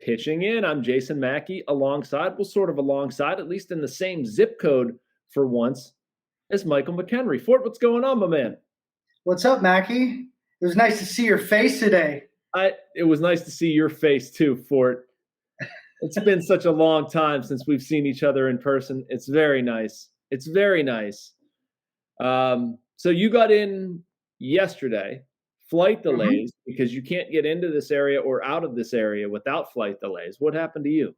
pitching in. I'm Jason Mackey alongside, at least in the same zip code for once, as Michael McKenry. Fort, what's going on, my man? What's up, Mackey? It was nice to see your face today. It was nice to see your face too, Fort. It's been such a long time since we've seen each other in person. It's very nice. It's very nice. So you got in yesterday, flight delays, because you can't get into this area or out of this area without flight delays. What happened to you?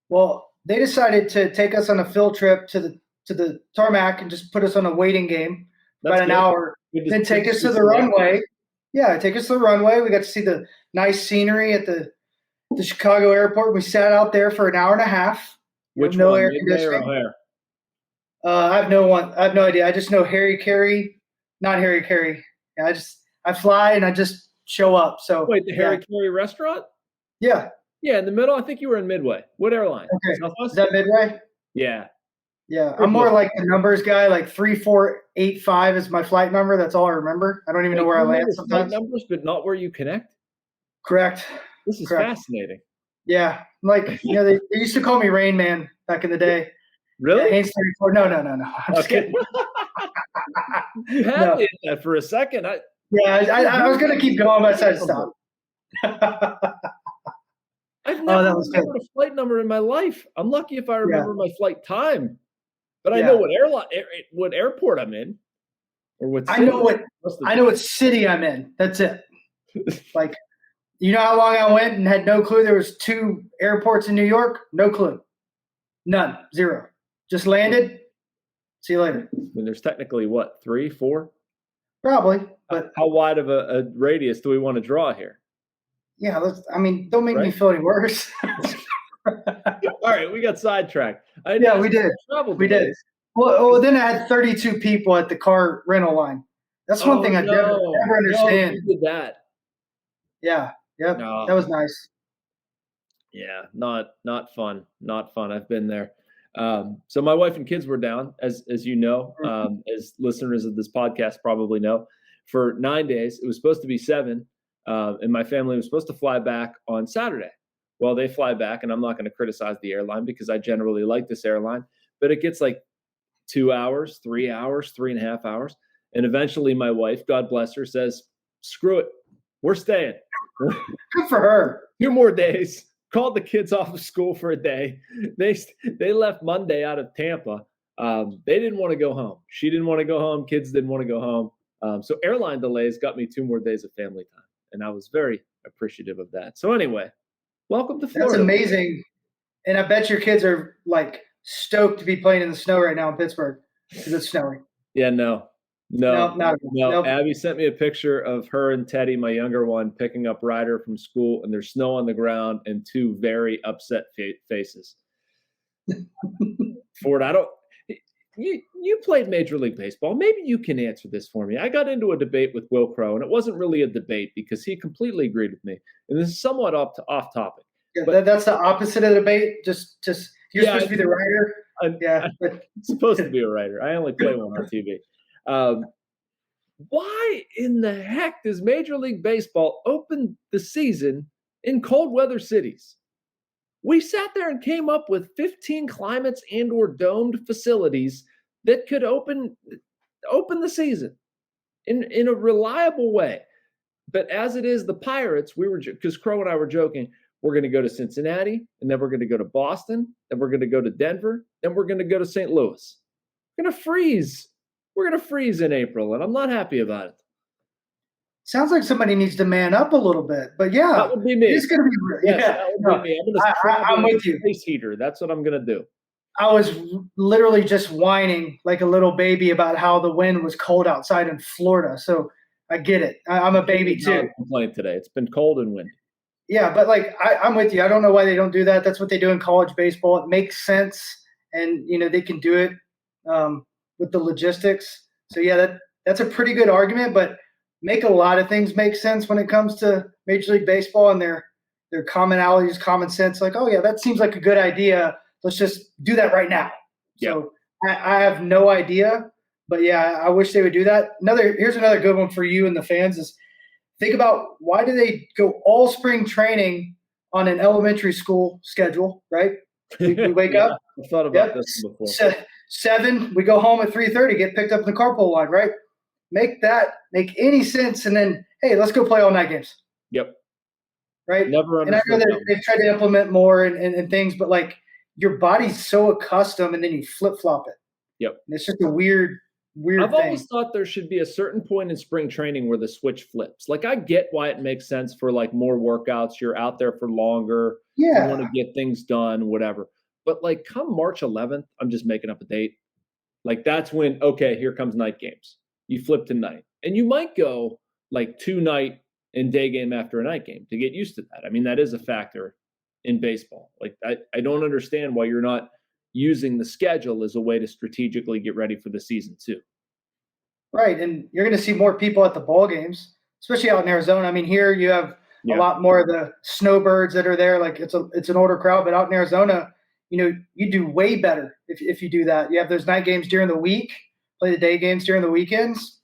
Well, they decided to take us on a field trip to the tarmac and just put us on a waiting game about an hour. Then take us to the runway. Yeah, take us to the runway. We got to see the nice scenery at the Chicago airport. We sat out there for an hour and a half. Which no one? air conditioning. I have no idea. I just know Harry Carey, not Harry Carey. Yeah, I fly and I just show up. So wait, the Harry Carey restaurant? Yeah. Yeah, in the middle. I think you were in Midway. What airline? Okay. Southwest? Is that Midway? Yeah. Yeah. I'm more like the numbers guy. Like 3485 is my flight number. That's all I remember. I don't even know where I land sometimes. Flight numbers, but not where you connect? Correct. This is fascinating. Yeah. Like, they used to call me Rain Man back in the day. Really? Yeah, 34. No. I'm just kidding. You had me in that for a second. I was going to keep going, but I decided to stop. I've never remembered a flight number in my life. I'm lucky if I remember my flight time, but I know what airport I'm in, or what city. I know what city I'm in. That's it. Like, you know how long I went and had no clue there was 2 airports in New York? No clue. None. 0. Just landed. See you later. I mean, there's technically what, 3, 4? Probably. But how wide of a radius do we want to draw here? Yeah, don't make me feel any worse. All right, we got sidetracked. We did. We did. Well, then I had 32 people at the car rental line. That's one thing I never understand. You did that. Yeah. Yep. No. That was nice. Yeah, not fun. Not fun. I've been there. So my wife and kids were down, as you know, as listeners of this podcast probably know, for 9 days. It was supposed to be 7. And my family was supposed to fly back on Saturday. Well, they fly back, and I'm not going to criticize the airline because I generally like this airline, but it gets like 2 hours, 3 hours, 3.5 hours. And eventually my wife, God bless her, says, screw it. We're staying. Good for her. 2 more days. Called the kids off of school for a day. They left Monday out of Tampa. They didn't want to go home. She didn't want to go home. Kids didn't want to go home. So airline delays got me 2 more days of family time. And I was very appreciative of that. So anyway, welcome to Florida. That's amazing. And I bet your kids are like stoked to be playing in the snow right now in Pittsburgh because it's snowing. Yeah, no. Abby sent me a picture of her and Teddy, my younger one, picking up Ryder from school, and there's snow on the ground and 2 very upset faces. Ford, You played Major League Baseball. Maybe you can answer this for me. I got into a debate with Will Crow, and it wasn't really a debate because he completely agreed with me. And this is somewhat off topic. Yeah, but that's the opposite of debate. Just you're supposed to be the writer. I'm supposed to be a writer. I only play one on TV. Why in the heck does Major League Baseball open the season in cold weather cities? We sat there and came up with 15 climates and or domed facilities that could open the season in a reliable way. But as it is, the Pirates, because Crow and I were joking, we're going to go to Cincinnati, and then we're going to go to Boston, then we're going to go to Denver, then we're going to go to St. Louis. We're going to freeze. We're going to freeze in April, and I'm not happy about it. Sounds like somebody needs to man up a little bit, but yeah, that would be me. It's going to be that would be me. I'm with you. Space heater. That's what I'm going to do. I was literally just whining like a little baby about how the wind was cold outside in Florida. So I get it. I'm a baby too. Complaint today. It's been cold and windy. Yeah, but like I'm with you. I don't know why they don't do that. That's what they do in college baseball. It makes sense, and they can do it with the logistics. So yeah, that's a pretty good argument, but make a lot of things make sense when it comes to Major League Baseball and their commonalities, common sense. Like, oh yeah, that seems like a good idea. Let's just do that right now. Yeah. So I have no idea, but yeah, I wish they would do that. Here's another good one for you and the fans is think about why do they go all spring training on an elementary school schedule, right? We wake up. I thought about this before. 7, we go home at 3:30, get picked up in the carpool line, right? Make that make any sense, and then, hey, let's go play all night games. Yep. Right? Never understood. And I know that they've tried to implement more and things, but like your body's so accustomed, and then you flip-flop it. Yep. And it's just a weird I've thing. always thought there should be a certain point in spring training where the switch flips. Like, I get why it makes sense for like more workouts. You're out there for longer. Yeah. You want to get things done, whatever. But like come March 11th, I'm just making up a date. Like that's when, okay, here comes night games. You flip to night. And you might go like 2 night and day game after a night game to get used to that. I mean, that is a factor in baseball. Like I don't understand why you're not using the schedule as a way to strategically get ready for the season too. Right, and you're going to see more people at the ball games, especially out in Arizona. I mean, here you have a lot more of the snowbirds that are there. Like it's an older crowd, but out in Arizona, you do way better if you do that. You have those night games during the week, play the day games during the weekends.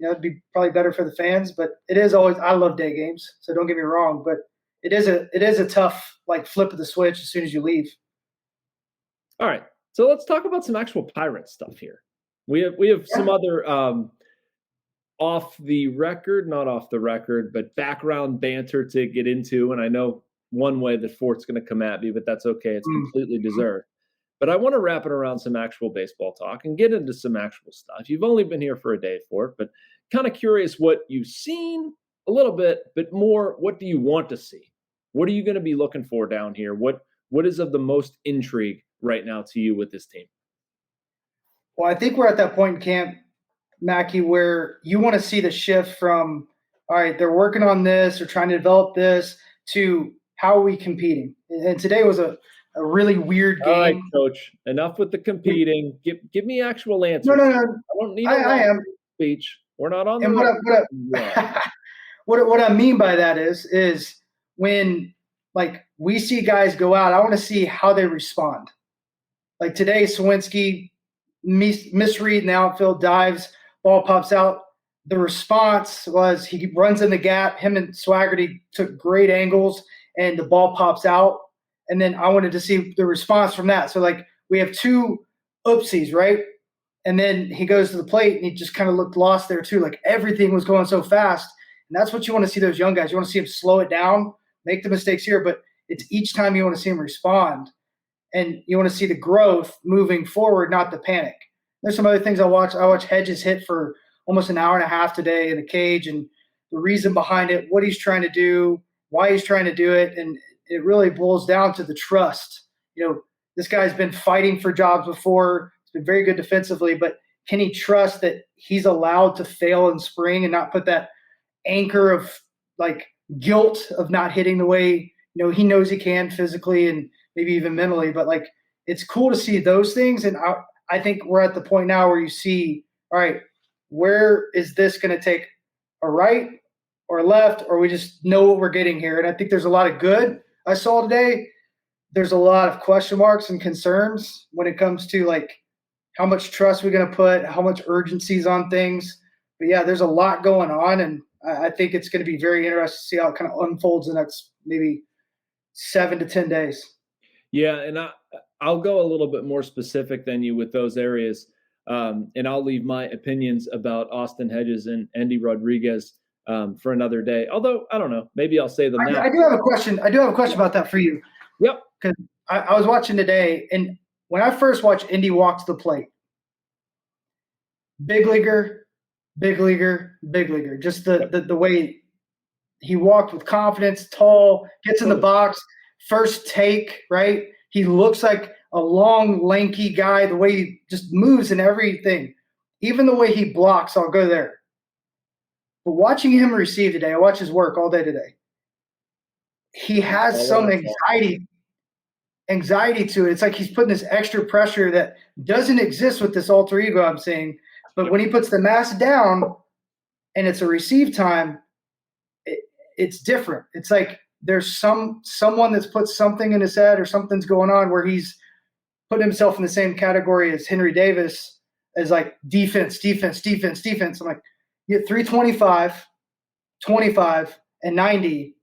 It'd be probably better for the fans, but it is always. I love day games, so don't get me wrong, but it is a tough like flip of the switch as soon as you leave. All right, so let's talk about some actual Pirates stuff here. We have some other off the record, not off the record, but background banter to get into. And I know one way that Fort's going to come at me, but that's okay. It's completely deserved. But I want to wrap it around some actual baseball talk and get into some actual stuff. You've only been here for a day, Fort, but kind of curious what you've seen a little bit, but more, what do you want to see? What are you going to be looking for down here? What is of the most intrigue right now to you with this team? Well, I think we're at that point in camp, Mackey, where you want to see the shift from, all right, they're working on this or trying to develop this to how are we competing? And today was a really weird game. All right, Coach, enough with the competing. Give me actual answers. No. I don't need a speech. We're not on the what I mean by that is when like we see guys go out, I want to see how they respond. Like today, Sawinski misread in the outfield, dives, ball pops out. The response was he runs in the gap. Him and Swaggerty took great angles, and the ball pops out. And then I wanted to see the response from that. So, like, we have 2 oopsies, right? And then he goes to the plate, and he just kind of looked lost there, too. Like, everything was going so fast. And that's what you want to see those young guys. You want to see them slow it down, make the mistakes here, but it's each time you want to see them respond. And you want to see the growth moving forward, not the panic. There's some other things I watch. I watch Hedges hit for almost an hour and a half today in the cage, and the reason behind it, what he's trying to do, why he's trying to do it, and it really boils down to the trust. This guy's been fighting for jobs before. He's been very good defensively, but can he trust that he's allowed to fail in spring and not put that anchor of like guilt of not hitting the way he knows he can physically and maybe even mentally? But like, it's cool to see those things, and I think we're at the point now where you see, all right, where is this going to take a right or a left, or we just know what we're getting here? And I think there's a lot of good I saw today. There's a lot of question marks and concerns when it comes to like how much trust we're going to put, how much urgency is on things. But yeah, there's a lot going on, and I think it's going to be very interesting to see how it kind of unfolds the next maybe 7 to 10 days. Yeah, and I'll go a little bit more specific than you with those areas, and I'll leave my opinions about Austin Hedges and Andy Rodriguez for another day. Although, I don't know, maybe I'll say them now. I do have a question. About that for you. Yep. Because I was watching today, and when I first watched Indy walk to the plate, big leaguer, just the way he walked with confidence, tall, gets in the box, first take, right? He looks like a long, lanky guy, the way he just moves and everything. Even the way he blocks, I'll go there. But watching him receive today, I watch his work all day today. He has some anxiety to it. It's like he's putting this extra pressure that doesn't exist with this alter ego I'm seeing. But when he puts the mask down and it's a receive time, it's different. It's like there's someone that's put something in his head or something's going on where he's putting himself in the same category as Henry Davis as like defense. I'm like, you get 325, 25, and 90.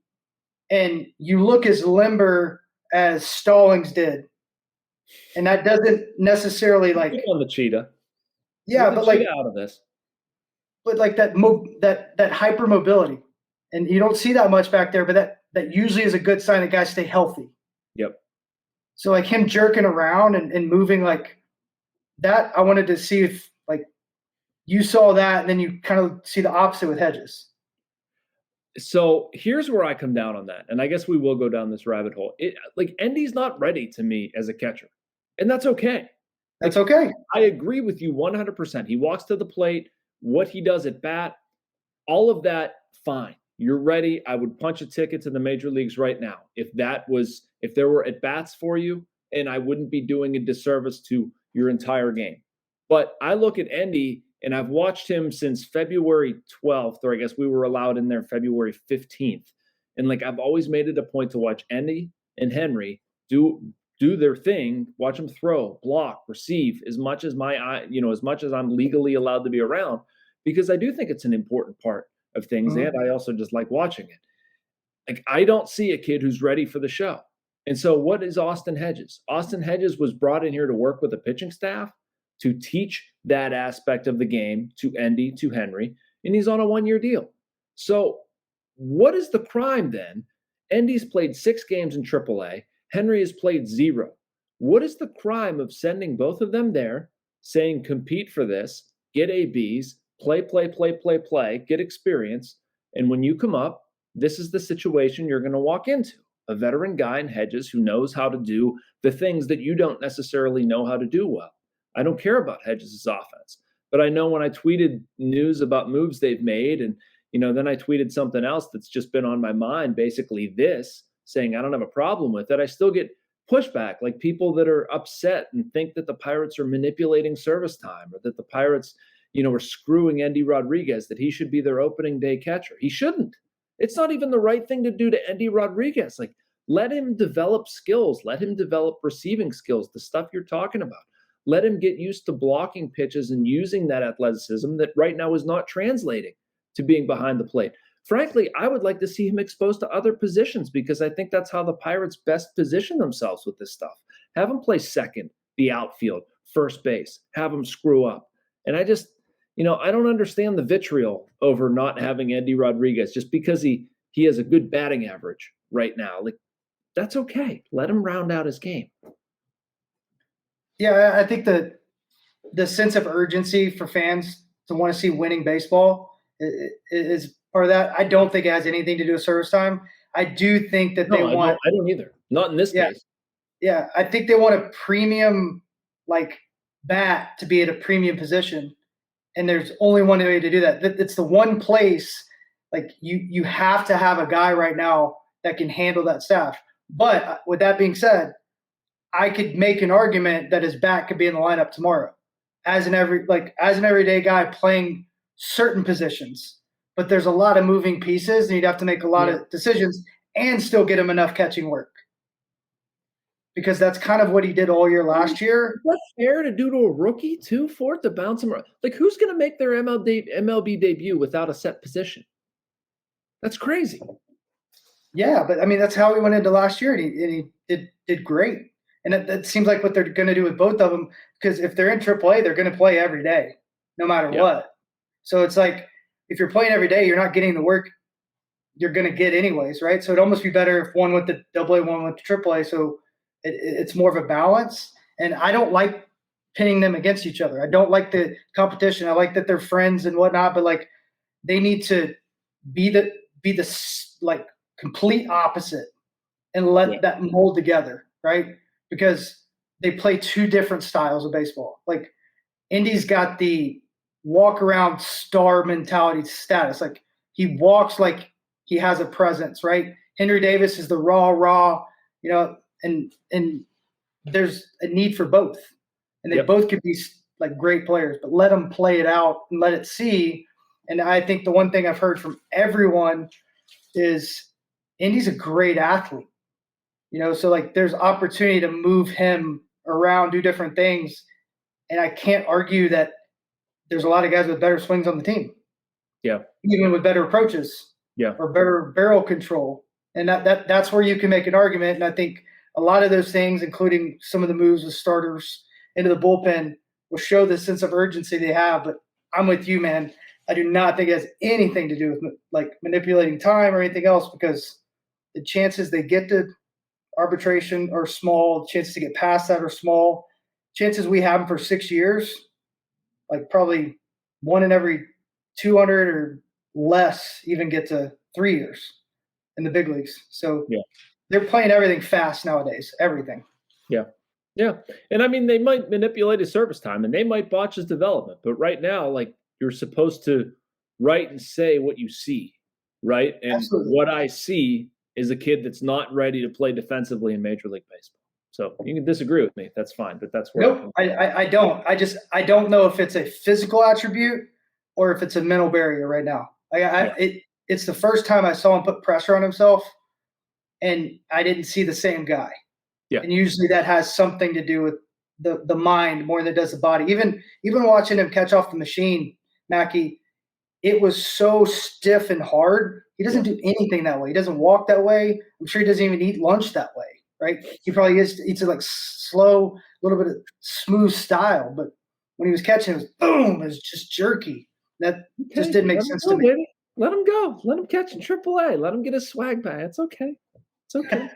and you look as limber as Stallings did. And that doesn't necessarily like on the cheetah. Yeah, but like out of this. But like that hyper mobility. And you don't see that much back there, but that usually is a good sign that guys stay healthy. Yep. So like him jerking around and moving like that, I wanted to see if like you saw that and then you kind of see the opposite with Hedges. So here's where I come down on that. And I guess we will go down this rabbit hole. Like Endy's not ready to me as a catcher. And that's okay. That's okay. I agree with you 100%. He walks to the plate, what he does at bat, all of that, fine. You're ready. I would punch a ticket to the major leagues right now. If there were at bats for you, and I wouldn't be doing a disservice to your entire game. But I look at Endy, and I've watched him since February 12th, or I guess we were allowed in there February 15th. And like I've always made it a point to watch Endy and Henry do their thing, watch them throw, block, receive as much as as much as I'm legally allowed to be around, because I do think it's an important part of things. Mm-hmm. And I also just like watching it. Like I don't see a kid who's ready for the show. And so what is Austin Hedges? Austin Hedges was brought in here to work with the pitching staff to teach that aspect of the game to Endy, to Henry, and he's on a 1-year deal. So what is the crime then? Endy's played 6 games in AAA. Henry has played 0. What is the crime of sending both of them there, saying compete for this, get ABs, play, get experience, and when you come up, this is the situation you're going to walk into. A veteran guy in Hedges who knows how to do the things that you don't necessarily know how to do well. I don't care about Hedges' offense, but I know when I tweeted news about moves they've made, and then I tweeted something else that's just been on my mind, basically this, saying I don't have a problem with it, I still get pushback, like people that are upset and think that the Pirates are manipulating service time, or that the Pirates, are screwing Endy Rodriguez, that he should be their opening day catcher. He shouldn't. It's not even the right thing to do to Endy Rodriguez. Like, let him develop skills. Let him develop receiving skills, the stuff you're talking about. Let him get used to blocking pitches and using that athleticism that right now is not translating to being behind the plate. Frankly, I would like to see him exposed to other positions, because I think that's how the Pirates best position themselves with this stuff. Have him play second, the outfield, first base, have him screw up. And I just, I don't understand the vitriol over not having Endy Rodriguez just because he has a good batting average right now. Like, that's okay. Let him round out his game. Yeah, I think that the sense of urgency for fans to want to see winning baseball is part of that. I don't think it has anything to do with service time. I do think that they want. I don't either. Not in this case. Yeah, I think they want a premium like bat to be at a premium position, and there's only one way to do that. It's the one place like you have to have a guy right now that can handle that staff. But with that being said, I could make an argument that his bat could be in the lineup tomorrow as an everyday guy playing certain positions. But there's a lot of moving pieces, and you'd have to make a lot of decisions and still get him enough catching work. Because that's kind of what he did all year last year. What's fair to do to a rookie too, for it to bounce him around? Like, who's going to make their MLB debut without a set position? That's crazy. Yeah, but I mean, that's how he went into last year, and he did great. And that seems like what they're going to do with both of them, because if they're in AAA, they're going to play every day, no matter what. So it's like, if you're playing every day, you're not getting the work you're going to get anyways, right? So it'd almost be better if one went to AA, one went to AAA, so it's more of a balance. And I don't like pinning them against each other. I don't like the competition. I like that they're friends and whatnot, but like they need to be the like complete opposite and let that mold together, right? Because they play 2 different styles of baseball. Like Indy's got the walk around star mentality status. Like he walks like he has a presence, right? Henry Davis is the raw, and there's a need for both. And they both could be like great players, but let them play it out and let it see. And I think the one thing I've heard from everyone is Indy's a great athlete. So like there's opportunity to move him around, do different things. And I can't argue that there's a lot of guys with better swings on the team. Yeah. Even with better approaches. Yeah. Or better barrel control. And that's where you can make an argument. And I think a lot of those things, including some of the moves with starters into the bullpen, will show the sense of urgency they have. But I'm with you, man. I do not think it has anything to do with like manipulating time or anything else, because the chances they get to arbitration are small. Chances to get past that are small. Chances we have them for 6 years, like probably 1 in every 200 or less even get to 3 years in the big leagues. So they're playing everything fast nowadays, everything. Yeah. Yeah. And I mean, they might manipulate his service time and they might botch his development. But right now, like, you're supposed to write and say what you see, right? And Absolutely. what I see is a kid that's not ready to play defensively in Major League Baseball. So you can disagree with me. That's fine. But that's where Nope, I don't. I don't know if it's a physical attribute or if it's a mental barrier right now. It's the first time I saw him put pressure on himself, and I didn't see the same guy. Yeah. And usually that has something to do with the mind more than it does the body. Even watching him catch off the machine, Mackey, it was so stiff and hard. He doesn't do anything that way. He doesn't walk that way. I'm sure he doesn't even eat lunch that way, right? He probably eats it like slow, a little bit of smooth style. But when he was catching, it was boom. It was just jerky. That just didn't make sense to me. Baby. Let him go. Let him catch in AAA. Let him get his swag back. It's okay. It's okay.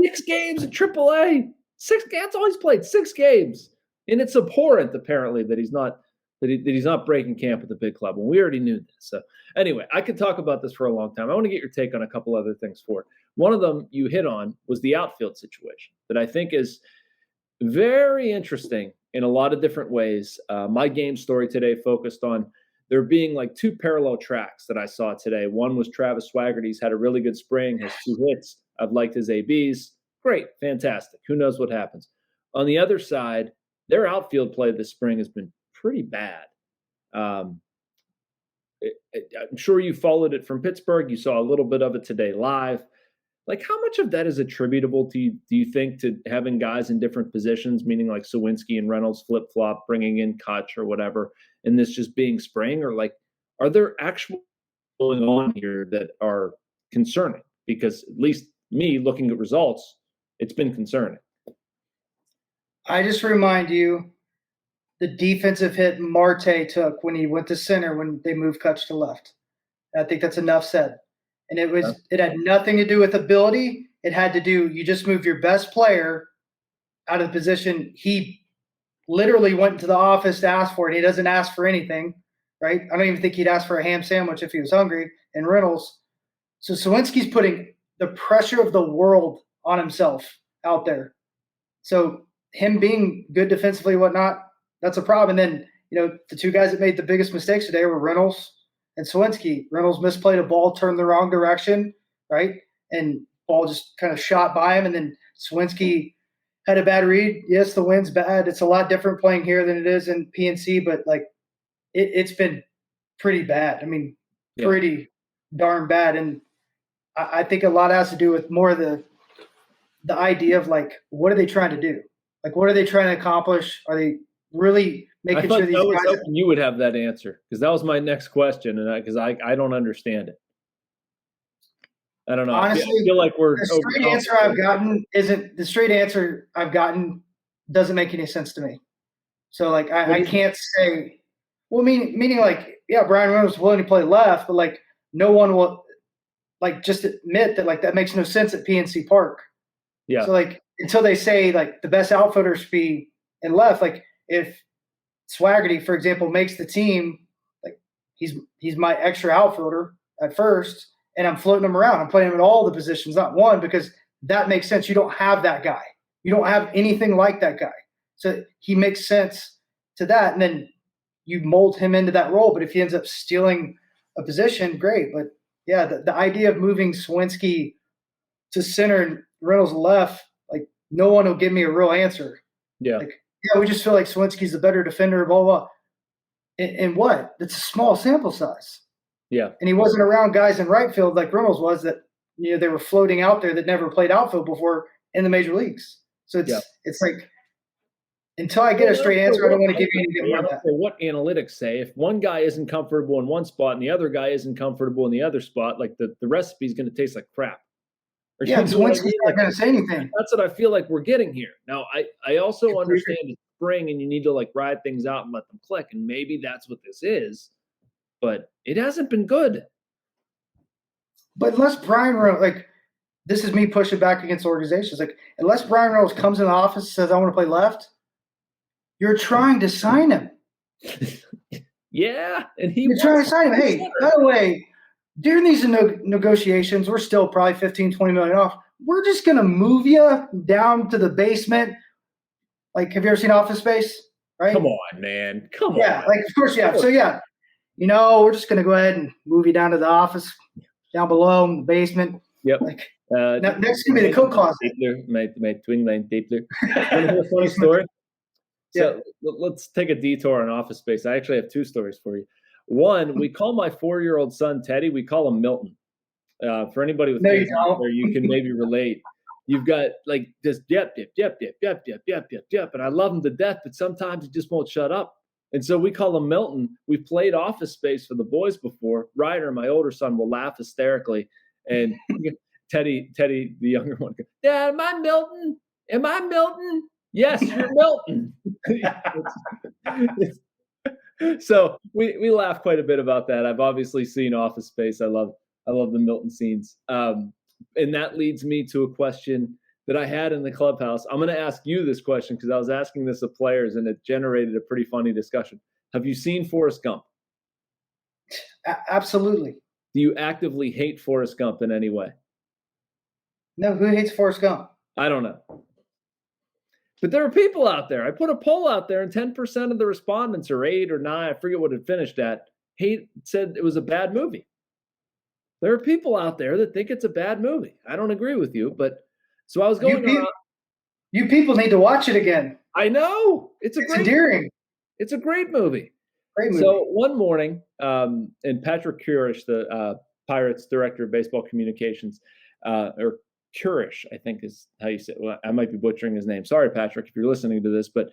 6 games in AAA. 6. That's all he's played. 6 games, and it's abhorrent apparently that he's not breaking camp at the big club. And we already knew this. So anyway, I could talk about this for a long time. I want to get your take on a couple other things for it. One of them you hit on was the outfield situation that I think is very interesting in a lot of different ways. My game story today focused on there being like 2 parallel tracks that I saw today. One was Travis Swaggerty. He's had a really good spring, has 2 hits. I've liked his ABs. Great, fantastic. Who knows what happens? On the other side, their outfield play this spring has been pretty bad. I'm sure you followed it from Pittsburgh. You saw a little bit of it today live. Like, how much of that is attributable to, do you think, to having guys in different positions, meaning like Sawinski and Reynolds flip-flop, bringing in Kutch or whatever, and this just being spring? Or like, are there actual going on here that are concerning? Because at least me looking at results, it's been concerning. I just remind you the defensive hit Marte took when he went to center when they moved Kutch to left. I think that's enough said. And it had nothing to do with ability. It had to do, you just moved your best player out of the position. He literally went to the office to ask for it. He doesn't ask for anything, right? I don't even think he'd ask for a ham sandwich if he was hungry. And Reynolds. So Sawinski's putting the pressure of the world on himself out there. So him being good defensively and whatnot, that's a problem. And then, the 2 guys that made the biggest mistakes today were Reynolds and Sawinski. Reynolds misplayed a ball, turned the wrong direction, right? And ball just kind of shot by him. And then Sawinski had a bad read. Yes, the wind's bad. It's a lot different playing here than it is in PNC, but like it's been pretty bad. I mean, pretty darn bad. And I think a lot has to do with more of the idea of like, what are they trying to do? Like, what are they trying to accomplish? Are they really making sure these guys? You would have that answer, because that was my next question, and because I don't understand it. I don't know. Honestly, I feel like we're the straight answer I've gotten doesn't make any sense to me. So like I can't say. Well, meaning like, yeah, Brian Reynolds was willing to play left, but like no one will like just admit that like that makes no sense at PNC Park. Yeah. So like until they say like the best outfielder should be in left, like if Swaggerty, for example, makes the team, like he's my extra outfielder at first, and I'm floating him around. I'm playing him in all the positions, not one, because that makes sense. You don't have that guy. You don't have anything like that guy. So he makes sense to that, and then you mold him into that role. But if he ends up stealing a position, great. But yeah, the idea of moving Sawinski to center and Reynolds left, like no one will give me a real answer. Yeah. Like, yeah, we just feel like Sawinski's the better defender, blah, blah. And what? That's a small sample size. Yeah. And he wasn't around guys in right field like Reynolds was that, they were floating out there that never played outfield before in the major leagues. So it's like, until I get a straight answer, I don't want to give you anything more than that. What analytics say, if one guy isn't comfortable in one spot and the other guy isn't comfortable in the other spot, like the recipe is going to taste like crap. Or Yeah, you know what I Lewinsky's mean? not Like, going to say anything. that's what I feel like we're getting here. Now, I also understand it's spring and you need to like ride things out and let them click, and maybe that's what this is, but it hasn't been good. But unless Brian Reynolds, like, this is me pushing back against organizations. Like, unless Brian Reynolds comes in the office and says, I want to play left, you're trying to sign him. Yeah, and you're trying to sign him. Hey, by the way, during these negotiations, we're still probably 15, 20 million off. We're just going to move you down to the basement. Like, have you ever seen Office Space? Right? Come on, man. Come on. Yeah, like, of course you have. So, yeah, we're just going to go ahead and move you down to the office, down below in the basement. Yep. Like, next going to be the coat closet. My twin line stapler. Want to hear a funny story? So yeah. Let's take a detour on Office Space. I actually have two stories for you. One, we call my 4-year-old son Teddy. We call him Milton. For anybody with kids out there, you can maybe relate. You've got like this yep, and I love him to death, but sometimes he just won't shut up. And so we call him Milton. We've played Office Space for the boys before. Ryder, my older son, will laugh hysterically, and Teddy, the younger one, goes, Dad, am I Milton? Am I Milton? Yes, you're Milton. So we laugh quite a bit about that. I've obviously seen Office Space. I love the Milton scenes. And that leads me to a question that I had in the clubhouse. I'm going to ask you this question because I was asking this of players, and it generated a pretty funny discussion. Have you seen Forrest Gump? Absolutely. Do you actively hate Forrest Gump in any way? No, who hates Forrest Gump? I don't know. But there are people out there. I put a poll out there, and 10% of the respondents, or 8 or 9, I forget what it finished at, said it was a bad movie. There are people out there that think it's a bad movie. I don't agree with you, but so I was going around. You people need to watch it again. I know. It's endearing. It's a great movie. Great movie. So one morning, and Patrick Kurish, the Pirates director of baseball communications, or Kurish, I think is how you say it. Well, I might be butchering his name. Sorry, Patrick, if you're listening to this. But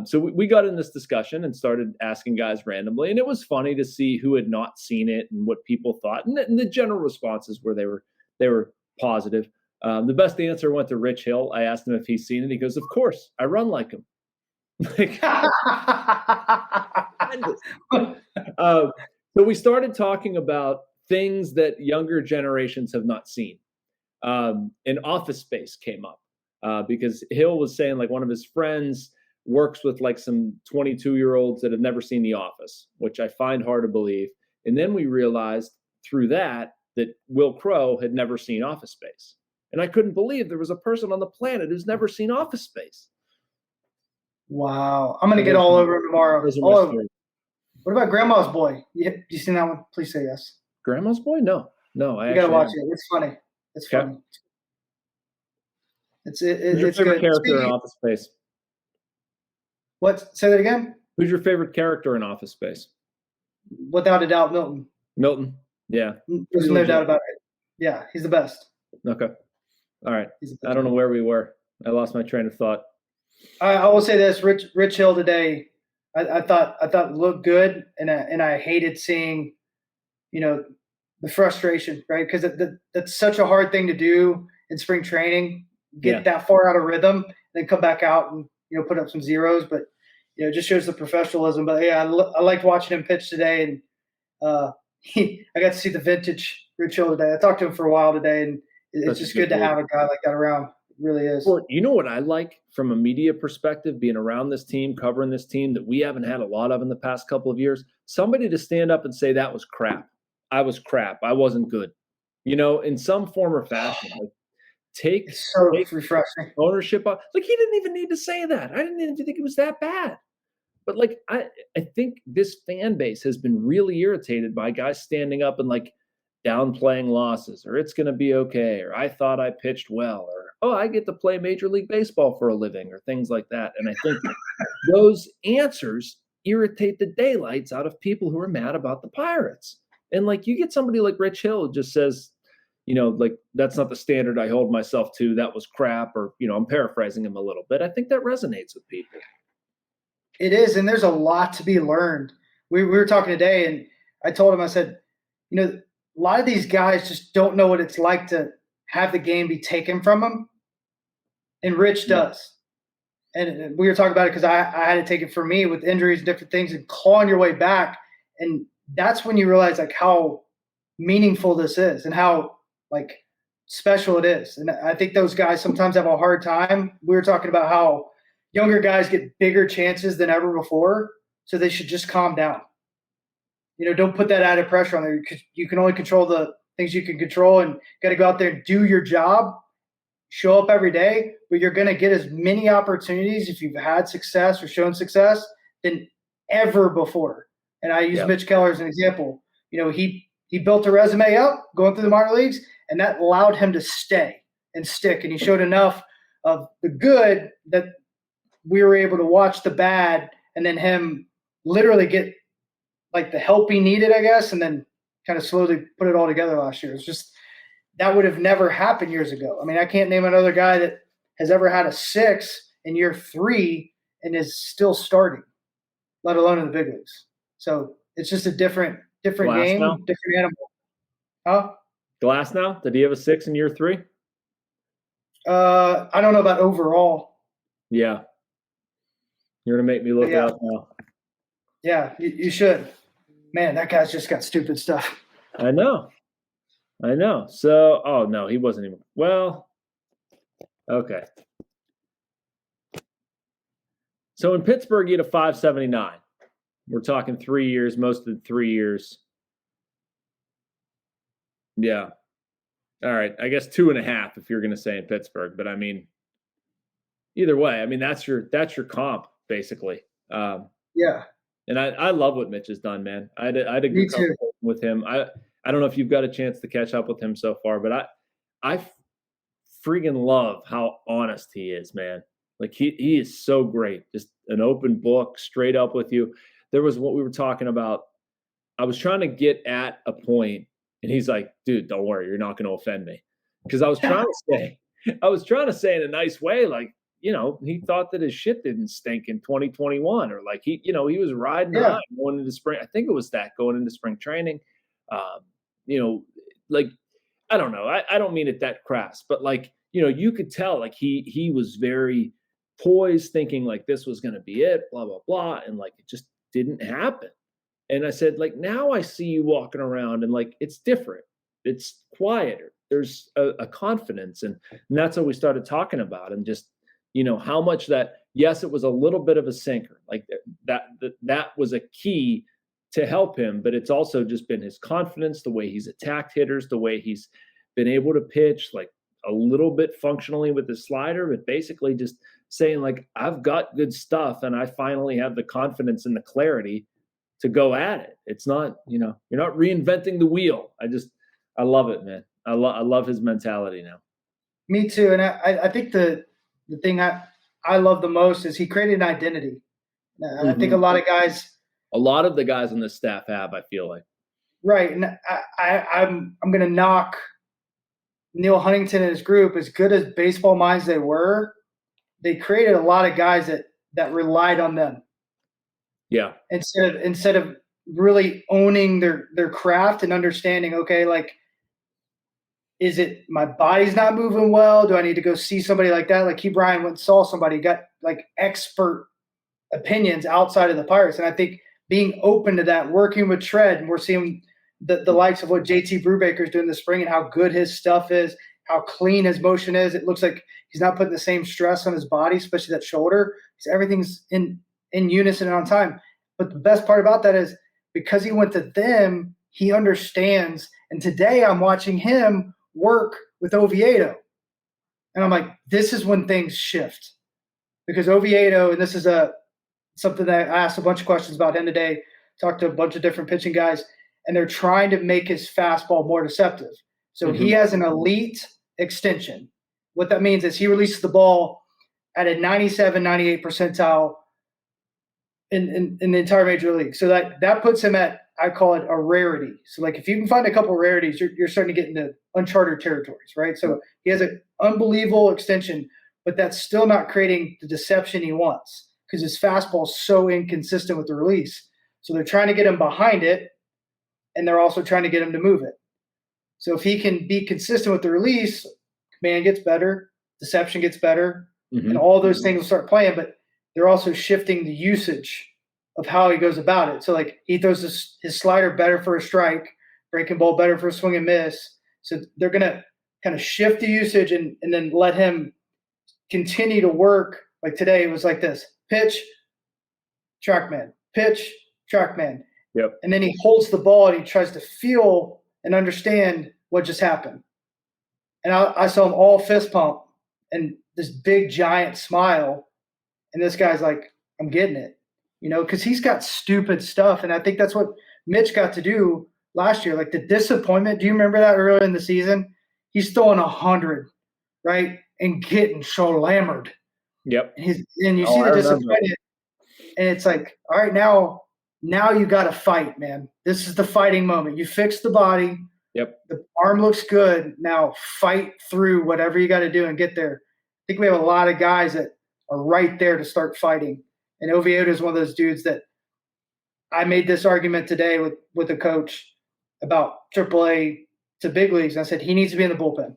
so we got in this discussion and started asking guys randomly. And it was funny to see who had not seen it and what people thought. And the general responses were they were positive. The best answer went to Rich Hill. I asked him if he's seen it. He goes, of course, I run like him. So we started talking about things that younger generations have not seen. And Office Space came up because Hill was saying like one of his friends works with like some 22-year-olds that have never seen The Office, which I find hard to believe. And then we realized through that Will Crow had never seen Office Space. And I couldn't believe there was a person on the planet who's never seen Office Space. Wow. I'm going to get all over it tomorrow. What about Grandma's Boy? You seen that one? Please say yes. Grandma's Boy? No. You got to watch it. It's funny. It's funny. Who's your favorite character in Office Space? What? Say that again? Who's your favorite character in Office Space? Without a doubt, Milton. Milton? Yeah. There's no doubt about it. Yeah, he's the best. Okay. All right. I don't know where we were. I lost my train of thought. I will say this: Rich Hill today, I thought looked good, and I hated seeing, the frustration, right? Because that's such a hard thing to do in spring training. Get that far out of rhythm, then come back out and put up some zeros. But it just shows the professionalism. But yeah, I liked watching him pitch today, and I got to see the vintage Rich Hill today. I talked to him for a while today, and it's just good to have a guy like that around. It really is. You know what I like from a media perspective, being around this team, covering this team that we haven't had a lot of in the past couple of years? Somebody to stand up and say that was crap. I was crap. I wasn't good. In some form or fashion. Take refreshing ownership of. Like, he didn't even need to say that. I didn't even think it was that bad. But like, I think this fan base has been really irritated by guys standing up and like downplaying losses, or it's going to be okay, or I thought I pitched well, or I get to play Major League Baseball for a living, or things like that. And I think those answers irritate the daylights out of people who are mad about the Pirates. And like, you get somebody like Rich Hill who just says, like, that's not the standard I hold myself to. That was crap. Or, I'm paraphrasing him a little bit. I think that resonates with people. It is. And there's a lot to be learned. We were talking today, and I told him, I said, a lot of these guys just don't know what it's like to have the game be taken from him. And Rich does. And we were talking about it because I had to take it for me with injuries and different things and clawing your way back. And that's when you realize like how meaningful this is and how like special it is. And I think those guys sometimes have a hard time. We were talking about how younger guys get bigger chances than ever before. So they should just calm down. Don't put that added pressure on there. You can only control the things you can control and got to go out there and do your job, show up every day, but you're going to get as many opportunities if you've had success or shown success than ever before. And I use Mitch Keller as an example. He built a resume up going through the minor leagues, and that allowed him to stay and stick. And he showed enough of the good that we were able to watch the bad and then him literally get like the help he needed, I guess, and then kind of slowly put it all together last year. It's just that would have never happened years ago. I mean, I can't name another guy that has ever had a 6 in year 3 and is still starting, let alone in the big leagues. So it's just a different game, now? different animal. Huh? Glass now? Did he have a 6 in year 3? I don't know about overall. Yeah. You're going to make me look it up now. Yeah, you should. Man, that guy's just got stupid stuff. I know. So, oh, no, he wasn't even. Well, okay. So in Pittsburgh, he had a 579. We're talking 3 years, most of the 3 years. Yeah. All right. I guess 2.5 if you're going to say in Pittsburgh. But I mean, either way, I mean, that's your comp, basically. Yeah. And I love what Mitch has done, man. I had a good conversation with him. I don't know if you've got a chance to catch up with him so far, but I freaking love how honest he is, man. Like he is so great. Just an open book, straight up with you. There was what we were talking about. I was trying to get at a point, and he's like, dude, don't worry, you're not going to offend me. Because I was trying to say in a nice way, like, he thought that his shit didn't stink in 2021, or like he was riding high going into spring. I think it was that going into spring training. Like, I don't know. I don't mean it that crass, but like, you could tell like he was very poised, thinking like this was going to be it, blah, blah, blah. And like, it just didn't happen. And I said, like, now I see you walking around and like, it's different. It's quieter. There's a confidence. And that's what we started talking about. And just, how much that, yes, it was a little bit of a sinker. Like that was a key to help him, but it's also just been his confidence, the way he's attacked hitters, the way he's been able to pitch like a little bit functionally with the slider, but basically just saying like, I've got good stuff and I finally have the confidence and the clarity to go at it. It's not, you're not reinventing the wheel. I love it, man. I love his mentality now. Me too. And I think the thing I love the most is he created an identity. Mm-hmm. I think a lot of the guys on this staff have, I feel like. Right. And I'm going to knock Neil Huntington and his group. As good as baseball minds they were, they created a lot of guys that relied on them. Yeah. Instead of really owning their craft and understanding, okay, like, is it my body's not moving well? Do I need to go see somebody like that? Like Brian went and saw somebody, got like expert opinions outside of the Pirates. And I think being open to that, working with Tread, and we're seeing the likes of what JT Brubaker's doing this spring and how good his stuff is, how clean his motion is. It looks like he's not putting the same stress on his body, especially that shoulder. So everything's in unison and on time. But the best part about that is because he went to them, he understands. And today I'm watching him work with Oviedo. And I'm like, this is when things shift. Because Oviedo, and this is something that I asked a bunch of questions about him today, talked to a bunch of different pitching guys, and they're trying to make his fastball more deceptive. So he has an elite extension. What that means is he releases the ball at a 97, 98 percentile in the entire major league. So that puts him at, I call it a rarity. So like if you can find a couple of rarities, you're starting to get into uncharted territories, right? So he has an unbelievable extension, but that's still not creating the deception he wants because his fastball is so inconsistent with the release. So they're trying to get him behind it, and they're also trying to get him to move it. So if he can be consistent with the release, command gets better, deception gets better, and all those things will start playing. But they're also shifting the usage of how he goes about it. So like he throws his slider better for a strike, breaking ball better for a swing and miss. So they're going to kind of shift the usage and then let him continue to work. Like today, it was like this: pitch, track man, pitch, track man. Yep. And then he holds the ball and he tries to feel and understand what just happened. And I saw him all fist pump and this big giant smile. And this guy's like, I'm getting it, because he's got stupid stuff. And I think that's what Mitch got to do last year. Like the disappointment. Do you remember that earlier in the season? He's throwing 100, right? And getting sholammered. Yep. And you see the disappointment. And it's like, all right, now you got to fight, man. This is the fighting moment. You fix the body. Yep. The arm looks good. Now fight through whatever you got to do and get there. I think we have a lot of guys that are right there to start fighting. And Oviedo is one of those dudes that I made this argument today with a coach about AAA to big leagues. And I said he needs to be in the bullpen in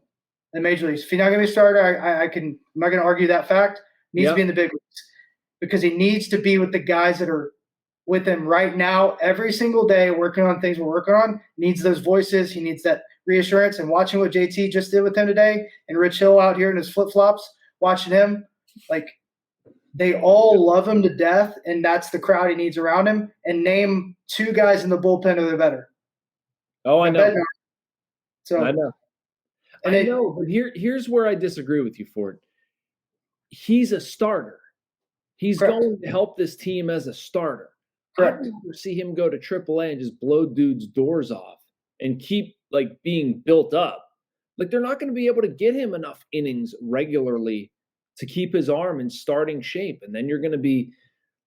the major leagues. If he's not going to be a starter, I'm not going to argue that fact. He needs to be in the big leagues because he needs to be with the guys that are with him right now every single day working on things we're working on. He needs those voices. He needs that reassurance. And watching what JT just did with him today and Rich Hill out here in his flip-flops, watching him, like they all love him to death, and that's the crowd he needs around him. And name 2 guys in the bullpen that are better. Oh, I know. So I know. I know, but here's where I disagree with you, Ford. He's a starter. He's Correct. going to help this team as a starter. Correct. I'd rather see him go to AAA and just blow dudes' doors off and keep like being built up. Like they're not going to be able to get him enough innings regularly to keep his arm in starting shape. And then you're going to be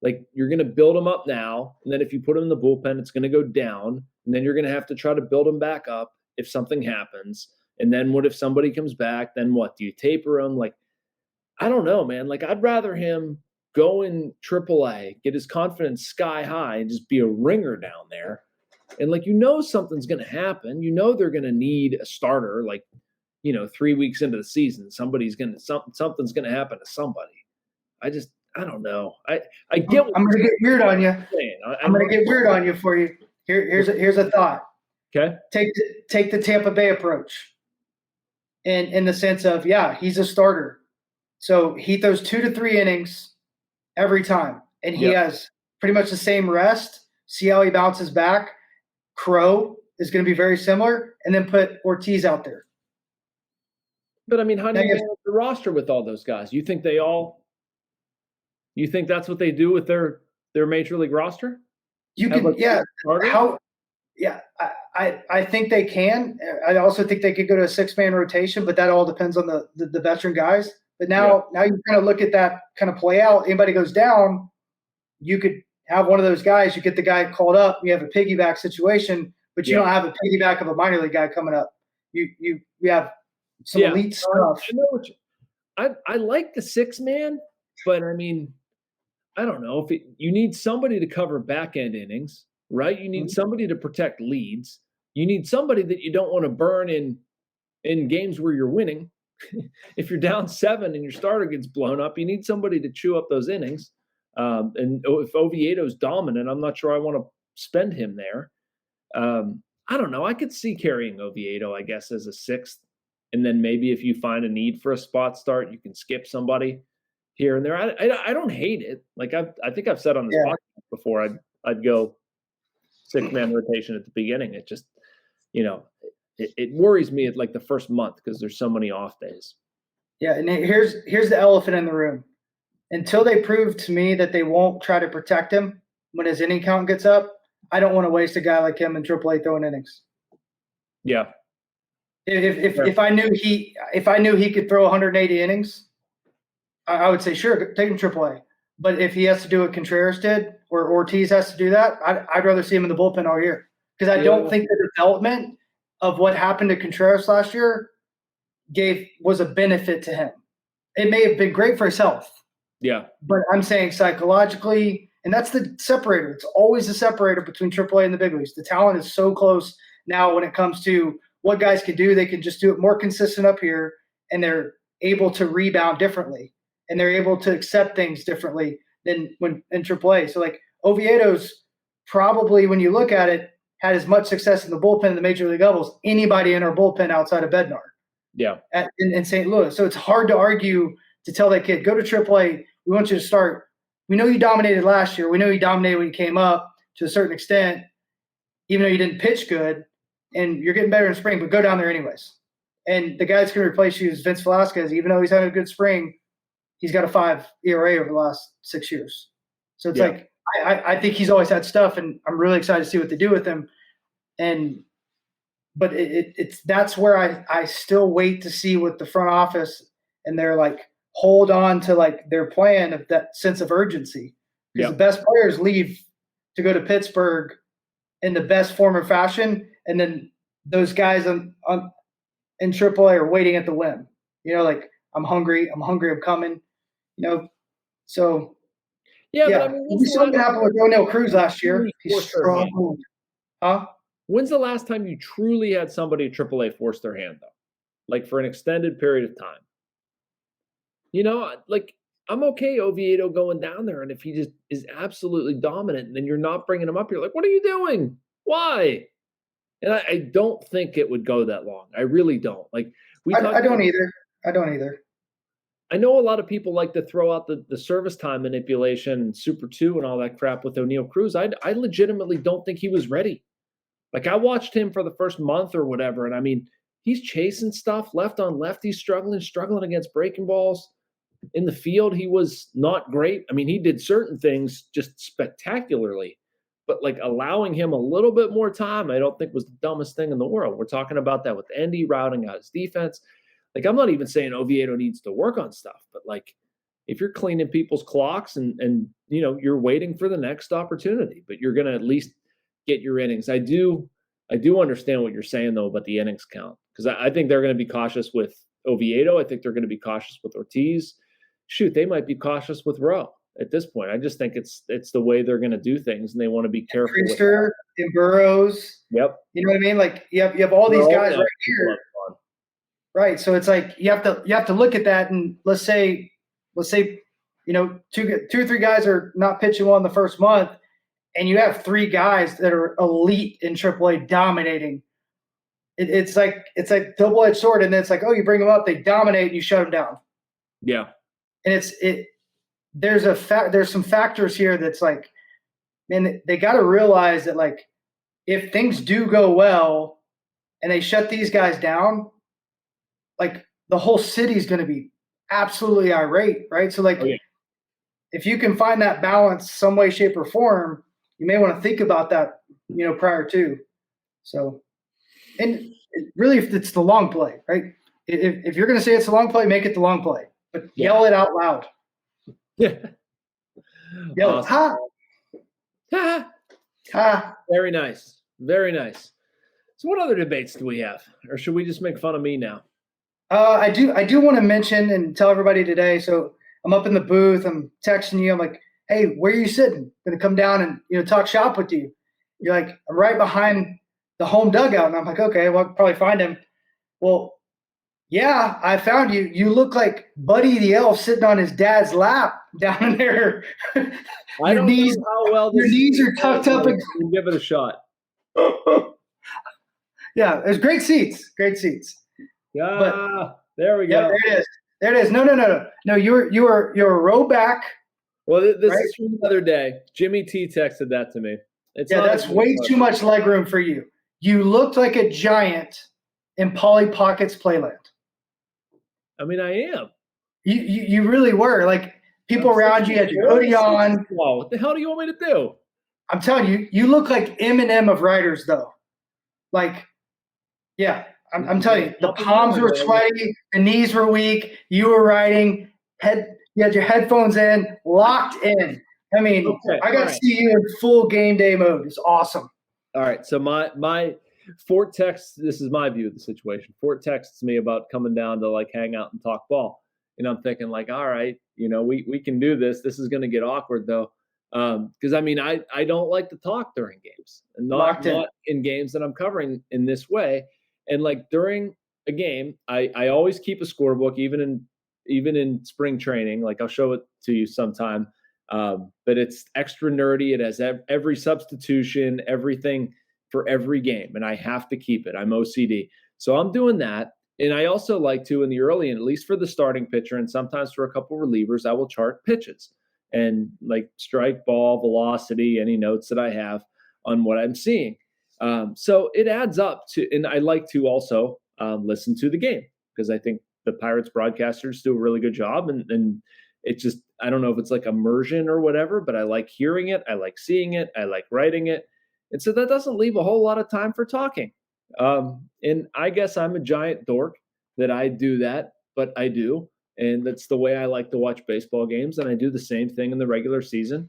like, you're going to build him up now. And then if you put him in the bullpen, it's going to go down. And then you're going to have to try to build him back up if something happens. And then what if somebody comes back? Then what? Do you taper him? Like, I don't know, man. Like I'd rather him go in AAA, get his confidence sky high, and just be a ringer down there. And like, something's going to happen. They're going to need a starter. Like, 3 weeks into the season, something's going to happen to somebody. I don't know. I get. I'm going to get weird on you. I'm going to get weird on you for you. Here's a thought. Okay. Take the Tampa Bay approach. In the sense of, he's a starter. So he throws 2 to 3 innings every time. And he has pretty much the same rest. See how he bounces back. Crow is going to be very similar. And then put Ortiz out there. But I mean, how do you manage the roster with all those guys? You think that's what they do with their major league roster? I think they can. I also think they could go to a 6-man rotation, but that all depends on the veteran guys. But now you kind of look at that kind of play out. Anybody goes down, you could have one of those guys. You get the guy called up. You have a piggyback situation, but you don't have a piggyback of a minor league guy coming up. You have some elite stuff. I know I like the 6-man, but I mean, I don't know if you need somebody to cover back end innings, right? You need somebody to protect leads. You need somebody that you don't want to burn in games where you're winning. If you're down 7 and your starter gets blown up, you need somebody to chew up those innings. And if Oviedo's dominant, I'm not sure I want to spend him there. I don't know. I could see carrying Oviedo, I guess, as a 6th. And then maybe if you find a need for a spot start, you can skip somebody here and there. I don't hate it. Like I think I've said on this podcast before, I'd go 6-man rotation at the beginning. It just, it worries me at like the first month because there's so many off days. Yeah, and here's the elephant in the room. Until they prove to me that they won't try to protect him when his inning count gets up, I don't want to waste a guy like him in AAA throwing innings. Yeah. If I knew he could throw 180 innings, I would say sure, take him AAA. But if he has to do what Contreras did, or Ortiz has to do that, I'd rather see him in the bullpen all year because I don't think the development of what happened to Contreras last year was a benefit to him. It may have been great for his health. Yeah. But I'm saying psychologically, and that's the separator. It's always the separator between AAA and the big leagues. The talent is so close now when it comes to what guys can do. They can just do it more consistent up here, and they're able to rebound differently, and they're able to accept things differently than when in AAA. So like Oviedo's probably, when you look at it, had as much success in the bullpen in the major league level as anybody in our bullpen outside of Bednar. Yeah. In St. Louis. So it's hard to argue to tell that kid, go to AAA. We want you to start. We know you dominated last year. We know you dominated when you came up to a certain extent, even though you didn't pitch good, and you're getting better in spring, but go down there anyways. And the guy that's going to replace you is Vince Velasquez. Even though he's had a good spring, he's got a 5 ERA over the last 6 years. So it's like, I think he's always had stuff, and I'm really excited to see what they do with him. But it's that's where I still wait to see what the front office and they're like hold on to like their plan of that sense of urgency. Because the best players leave to go to Pittsburgh in the best form or fashion, and then those guys in AAA are waiting at the whim. You know, like I'm hungry, I'm coming. You know, so but I mean, we saw what happened with O'Neill Cruz last year. He struggled. Huh? When's the last time you truly had somebody at AAA force their hand, though? Like for an extended period of time? You know, like I'm okay Oviedo going down there, and if he just is absolutely dominant, and then you're not bringing him up, you're like, what are you doing? Why? And I don't think it would go that long. I really don't. Like I don't either. I don't either. I know a lot of people like to throw out the service time manipulation and Super 2 and all that crap with O'Neill Cruz. I legitimately don't think he was ready. Like I watched him for the first month or whatever, and I mean, he's chasing stuff left on left. He's struggling against breaking balls. In the field, he was not great. I mean, he did certain things just spectacularly, but like allowing him a little bit more time, I don't think was the dumbest thing in the world. We're talking about that with Endy routing out his defense. Like, I'm not even saying Oviedo needs to work on stuff, but like if you're cleaning people's clocks and you know, you're waiting for the next opportunity, but you're going to at least get your innings. I do understand what you're saying though about the innings count, because I think they're going to be cautious with Oviedo. I think they're going to be cautious with Ortiz. Shoot, they might be cautious with Rowe at this point. I just think it's the way they're going to do things, and they want to be careful. Priester and Burrows. Yep. You know what I mean? Like you have all these guys right here. Right. So it's like you have to look at that, and let's say you know two or three guys are not pitching well in the first month, and you have 3 guys that are elite in AAA dominating. It's like double-edged sword, and then it's like, oh, you bring them up, they dominate, and you shut them down. Yeah. And there's some factors here that's like, man, they got to realize that like if things do go well and they shut these guys down, like the whole city's going to be absolutely irate, right? So like if you can find that balance some way, shape, or form, you may want to think about that, you know, prior to. So, and really, if it's the long play, right? If you're going to say it's a long play, make it the long play, but yell it out loud. Yeah. Yell, awesome. Ha! Ha! Very nice. Very nice. So what other debates do we have? Or should we just make fun of me now? I do want to mention and tell everybody today. So I'm up in the booth. I'm texting you. I'm like, hey, where are you sitting? Going to come down and, you know, talk shop with you. You're like, I'm right behind the home dugout. And I'm like, okay, well, I'll probably find him. Well, yeah, I found you. You look like Buddy the Elf sitting on his dad's lap down in there. Your knees are tucked up. Give it a shot. Yeah, there's great seats. Great seats. Yeah, but, there we go. Yeah, there it is. There it is. No. You're a row back. Well, this is from the other day. Jimmy T texted that to me. That's way too much leg room for you. You looked like a giant in Polly Pocket's Playland. I mean, I am. You really were. Like people around you had your hoodie on. Wow, what the hell do you want me to do? I'm telling you, you look like Eminem of writers, though. Like, yeah, I'm telling you, the palms were sweaty, the knees were weak. You were writing. You had your headphones in, locked in. I mean, I got to see you in full game day mode. It's awesome. All right, so my Fort texts, this is my view of the situation. Fort texts me about coming down to like hang out and talk ball. And I'm thinking like, all right, you know, we can do this. This is going to get awkward though. Because I mean, I don't like to talk during games and not in games that I'm covering in this way. And like during a game, I always keep a scorebook, even in spring training. Like I'll show it to you sometime. But it's extra nerdy. It has every substitution, everything for every game, and I have to keep it. I'm OCD. So I'm doing that. And I also like to, in the early, and at least for the starting pitcher, and sometimes for a couple relievers, I will chart pitches and like strike, ball, velocity, any notes that I have on what I'm seeing. So it adds up to, and I like to also listen to the game because I think the Pirates broadcasters do a really good job. And it just, I don't know if it's like immersion or whatever, but I like hearing it. I like seeing it. I like writing it. And so that doesn't leave a whole lot of time for talking. And I guess I'm a giant dork that I do that, but I do. And that's the way I like to watch baseball games. And I do the same thing in the regular season.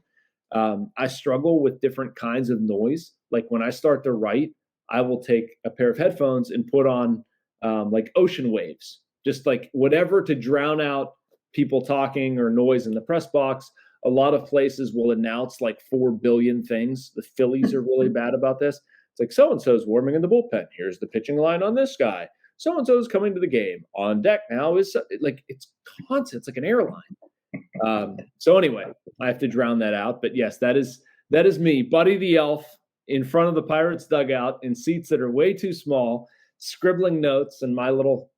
I struggle with different kinds of noise. Like when I start to write, I will take a pair of headphones and put on like ocean waves, just like whatever to drown out people talking or noise in the press box. A lot of places will announce like 4 billion things. The Phillies are really bad about this. It's like so-and-so's warming in the bullpen. Here's the pitching line on this guy. So-and-so's coming to the game. On deck now is like, it's constant. It's like an airline. So anyway, I have to drown that out. But yes, that is me, Buddy the Elf, in front of the Pirates dugout in seats that are way too small, scribbling notes and my little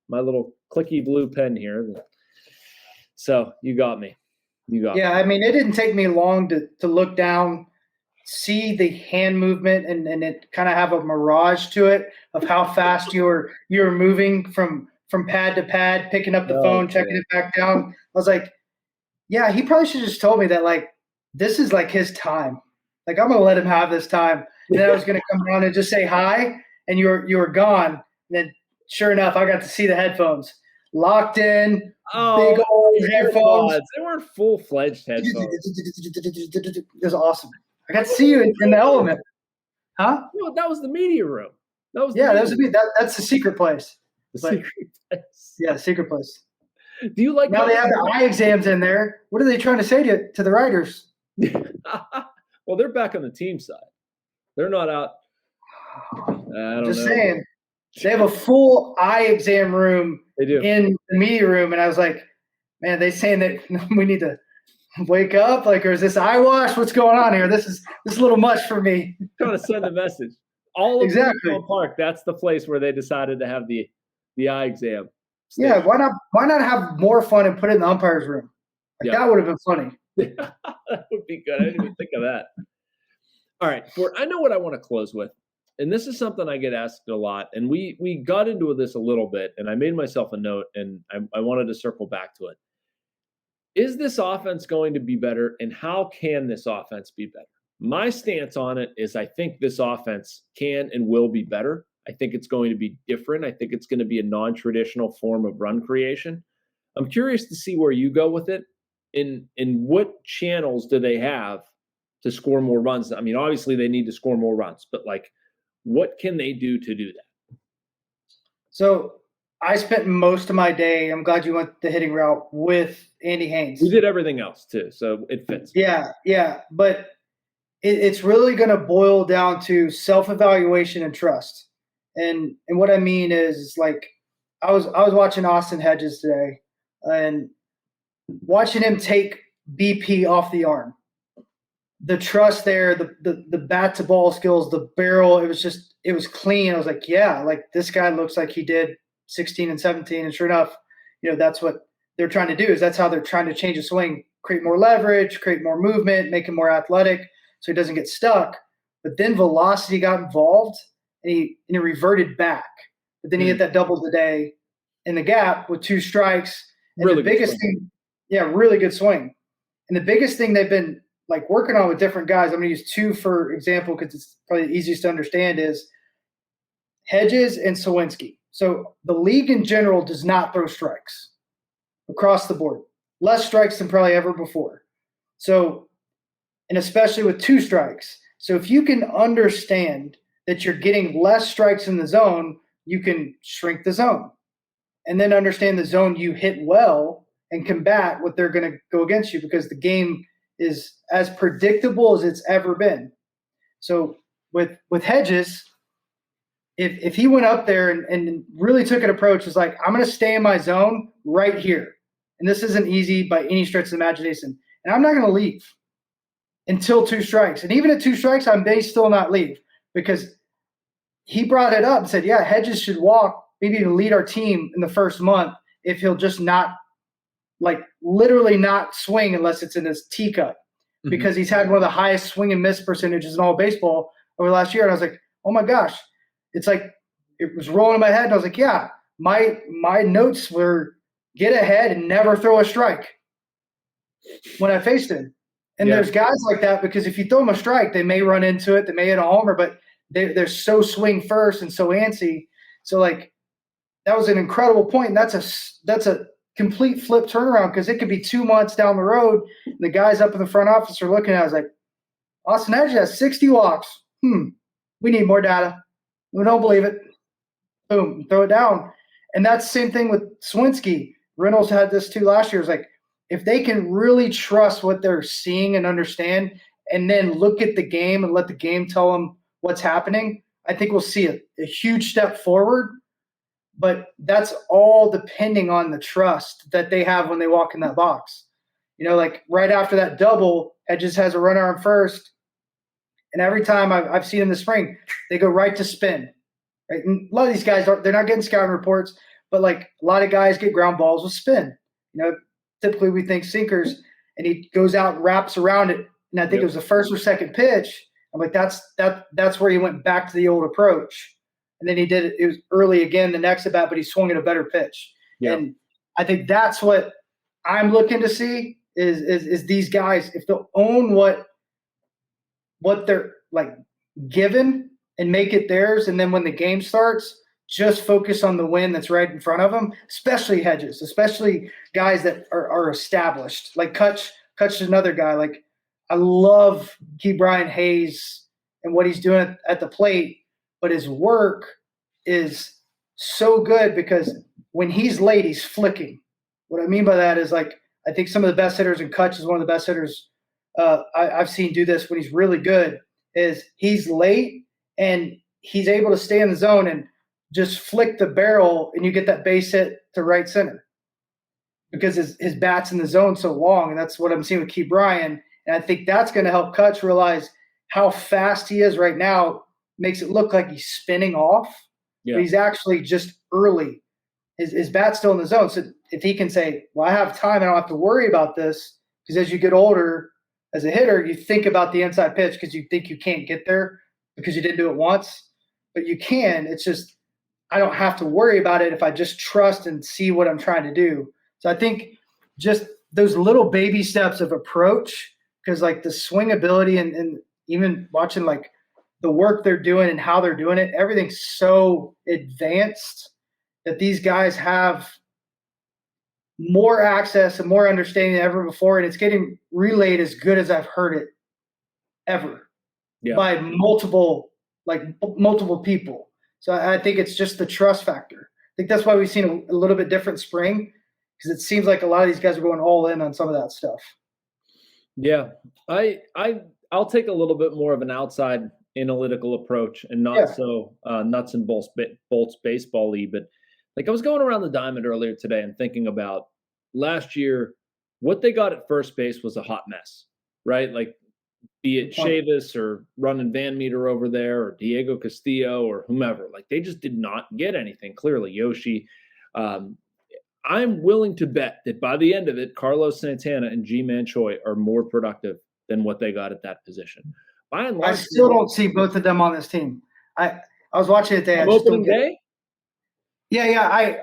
clicky blue pen here. So you got me. Yeah, I mean, it didn't take me long to look down, see the hand movement, and it kind of have a mirage to it of how fast you're moving from pad to pad, picking up the phone, checking it back down. I was like, yeah, he probably should have just told me that, like, this is like his time. Like, I'm gonna let him have this time. And then I was gonna come down and just say hi, and you were gone. And then sure enough, I got to see the headphones locked in. Big old headphones. They weren't full-fledged headphones. It was awesome. I got to see you in the element. Huh? No, that was the media room. That's the secret place. Secret place. Yeah, secret place. Do you like now they have the eye exams in there? What are they trying to say to the writers? Well, they're back on the team side. They're not out. I don't know. Saying. They have a full eye exam room in the media room, and I was like, man, they saying that we need to wake up? Like, or is this eye wash? What's going on here? This is a little much for me. Trying to send a message. All of Baseball Park, that's the place where they decided to have the eye exam station. Yeah, why not have more fun and put it in the umpire's room? Like, that would have been funny. That would be good. I didn't even think of that. All right, I know what I want to close with. And this is something I get asked a lot. And we got into this a little bit, and I made myself a note, and I wanted to circle back to it. Is this offense going to be better, and how can this offense be better? My stance on it is I think this offense can and will be better. I think it's going to be different. I think it's going to be a non-traditional form of run creation. I'm curious to see where you go with it. In what channels do they have to score more runs? I mean, obviously they need to score more runs, but like, what can they do to do that? So I spent most of my day, I'm glad you went the hitting route, with Andy Haynes. We did everything else too, so it fits. Yeah. But it's really going to boil down to self-evaluation and trust. And what I mean is, like, I was watching Austin Hedges today and watching him take BP off the arm. The trust there, the bat to ball skills, the barrel, it was clean. I was like, yeah, like this guy looks like he did 16 and 17. And sure enough, that's what they're trying to do, is that's how they're trying to change a swing, create more leverage, create more movement, make him more athletic so he doesn't get stuck. But then velocity got involved and he reverted back. But then he hit that double today in the gap with 2 strikes. And really the biggest thing, really good swing. And the biggest thing they've been like working on with different guys, I'm going to use 2 for example because it's probably the easiest to understand, is Hedges and Sawinski. So the league in general does not throw strikes across the board. Less strikes than probably ever before. So, and especially with 2 strikes. So if you can understand that you're getting less strikes in the zone, you can shrink the zone. And then understand the zone you hit well and combat what they're going to go against you, because the game is as predictable as it's ever been. So with Hedges, if he went up there and really took an approach, is like, I'm going to stay in my zone right here. And this isn't easy by any stretch of the imagination. And I'm not going to leave until 2 strikes. And even at 2 strikes, I may still not leave, because he brought it up and said, yeah, Hedges should walk, maybe even lead our team in the first month if he'll just not, like, literally not swing unless it's in his teacup, because he's had one of the highest swing and miss percentages in all baseball over the last year. And I was like, oh my gosh. It's like, it was rolling in my head. And I was like, yeah, my notes were get ahead and never throw a strike when I faced him. And there's guys like that, because if you throw them a strike, they may run into it, they may hit a homer, but they're so swing first and so antsy. So, like, that was an incredible point. And that's a complete flip turnaround, because it could be 2 months down the road and the guys up in the front office are looking at it, I was like, Austin Hedges has 60 walks. We need more data. We don't believe it. Boom, throw it down. And that's the same thing with Swinsky. Reynolds had this too last year. It's like, if they can really trust what they're seeing and understand, and then look at the game and let the game tell them what's happening, I think we'll see a huge step forward. But that's all depending on the trust that they have when they walk in that box. You know, like right after that double, Hedges has a runner on first. And every time I've seen in the spring, they go right to spin. Right? And a lot of these guys, they're not getting scouting reports, but like a lot of guys get ground balls with spin. You know, typically we think sinkers, and he goes out and wraps around it. And I think it was the first or second pitch. I'm like, that's where he went back to the old approach. And then he did it. It was early again the next at bat, but he swung at a better pitch. Yeah. And I think that's what I'm looking to see is these guys, if they'll own what they're like given and make it theirs, and then when the game starts, just focus on the win that's right in front of them, especially Hedges, especially guys that are established. Like Kutch is another guy. Like, I love Brian Hayes and what he's doing at the plate, but his work is so good, because when he's late, he's flicking. What I mean by that is, like, I think some of the best hitters, and Kutch is one of the best hitters I've seen do this when he's really good, is he's late and he's able to stay in the zone and just flick the barrel, and you get that base hit to right center, because his bat's in the zone so long. And that's what I'm seeing with Key Bryan. And I think that's going to help Kutch realize how fast he is right now. Makes it look like he's spinning off, but he's actually just early. His bat's still in the zone. So if he can say, well, I have time, I don't have to worry about this, because as you get older as a hitter, you think about the inside pitch because you think you can't get there because you didn't do it once, but you can. It's just, I don't have to worry about it if I just trust and see what I'm trying to do. So I think just those little baby steps of approach, because like the swing ability and even watching like the work they're doing and how they're doing it, everything's so advanced that these guys have more access and more understanding than ever before. And it's getting relayed as good as I've heard it ever by multiple people. So I think it's just the trust factor. I think that's why we've seen a little bit different spring, because it seems like a lot of these guys are going all in on some of that stuff. Yeah, I'll take a little bit more of an outside analytical approach and not so nuts and bolts baseball-y. But like I was going around the diamond earlier today and thinking about last year, what they got at first base was a hot mess, right? Like be it Chavis or running Van Meter over there or Diego Castillo or whomever, like they just did not get anything. Clearly, Yoshi. I'm willing to bet that by the end of it, Carlos Santana and G-Man Choi are more productive than what they got at that position. By and large, I still don't see both of them on this team. I was watching it today. I just don't get it. Yeah.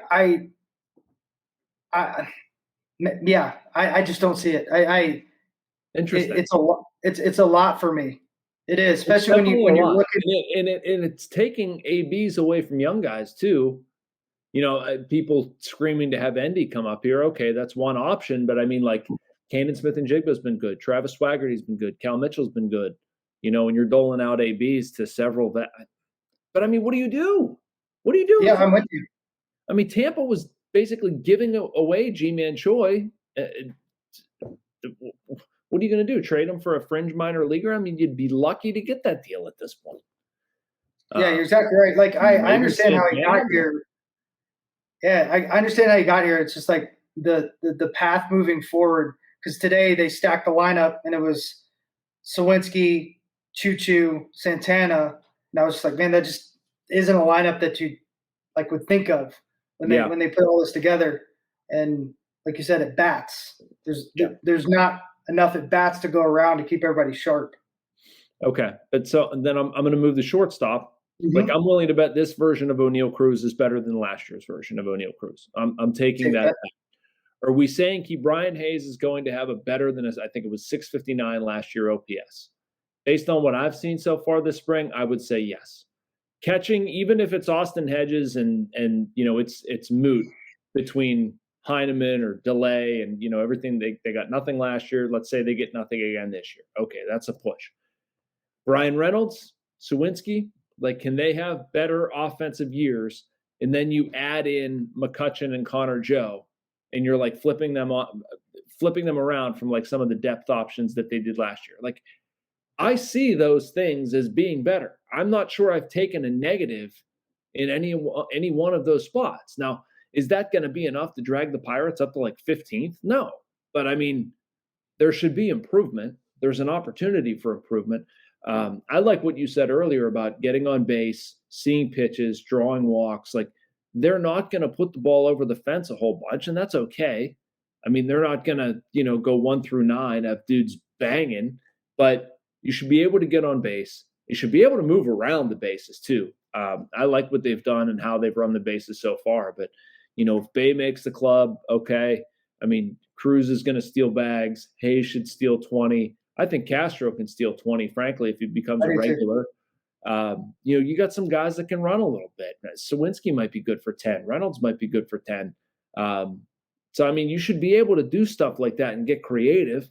I just don't see it. Interesting. It's a lot. It's a lot for me. It is, especially when you're looking. And it's taking ABs away from young guys too. You know, people screaming to have Endy come up here. Okay, that's one option, but I mean, like Canaan Smith and Jigba's been good. Travis Swaggerty's been good. Cal Mitchell's been good. You know, and you're doling out ABs to several that. But I mean, what do you do? What do you do? Yeah, I'm with you. I mean, Tampa was basically giving away G-Man Choi. What are you going to do? Trade him for a fringe minor leaguer? I mean, you'd be lucky to get that deal at this point. Yeah, you're exactly right. Like I understand how he got here. Yeah, I understand how he got here. It's just like the path moving forward. Because today they stacked the lineup and it was Sawinski, Choo, Santana, and I was just like, man, that just isn't a lineup that you like would think of when they put all this together. And like you said, at bats, there's not enough at bats to go around to keep everybody sharp. Okay, but so then I'm going to move the shortstop. Mm-hmm. Like I'm willing to bet this version of O'Neal Cruz is better than last year's version of O'Neal Cruz. I'm taking that. Are we saying Brian Hayes is going to have a better than I think it was 659 last year OPS? Based on what I've seen so far this spring, I would say yes. Catching, even if it's Austin Hedges and it's moot between Heineman or Delay and everything, they got nothing last year. Let's say they get nothing again this year. Okay, that's a push. Brian Reynolds, Sawinski, like, can they have better offensive years? And then you add in McCutchen and Connor Joe, and you're like flipping them around from like some of the depth options that they did last year. Like, I see those things as being better. I'm not sure I've taken a negative in any one of those spots. Now, is that going to be enough to drag the Pirates up to like 15th? No. But I mean, there should be improvement. There's an opportunity for improvement. I like what you said earlier about getting on base, seeing pitches, drawing walks. Like, they're not going to put the ball over the fence a whole bunch, and that's okay. I mean, they're not going to, go 1 through 9, have dudes banging, but you should be able to get on base. You should be able to move around the bases too. I like what they've done and how they've run the bases so far. But, if Bay makes the club, okay. I mean, Cruz is going to steal bags. Hayes should steal 20. I think Castro can steal 20, frankly, if he becomes a regular. You got some guys that can run a little bit. Sawinski might be good for 10. Reynolds might be good for 10. So, I mean, you should be able to do stuff like that and get creative.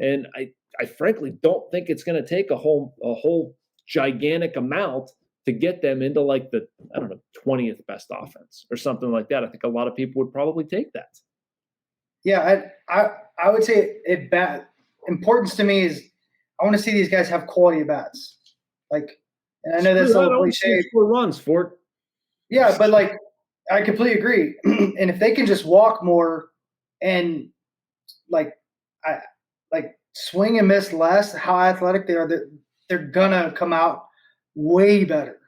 And I frankly don't think it's going to take a whole gigantic amount to get them into like the, 20th best offense or something like that. I think a lot of people would probably take that. Yeah, I would say importance to me is I want to see these guys have quality at bats. Like, and I know that's a little cliche. 4 runs, Fort. Yeah, but like, I completely agree. And if they can just walk more and like swing and miss less, how athletic they are, they're gonna come out way better.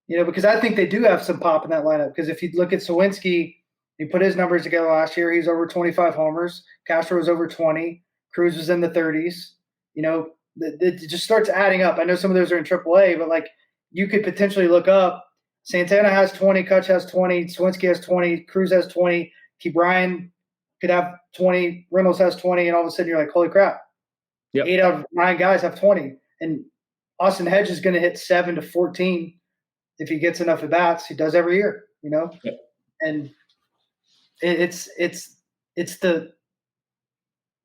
Because I think they do have some pop in that lineup. Because if you look at Sawinski, he put his numbers together last year. He's over 25 homers. Castro was over 20. Cruz was in the 30s. It just starts adding up. I know some of those are in AAA, but like, you could potentially look up. Santana has 20, Kutch has 20, Sawinski has 20, Cruz has 20, Bryan could have 20, Reynolds has 20, and all of a sudden you're like, holy crap. Yep. 8 out of 9 guys have 20. And Austin Hedge is going to hit 7 to 14 if he gets enough at bats. He does every year, Yep. And it's the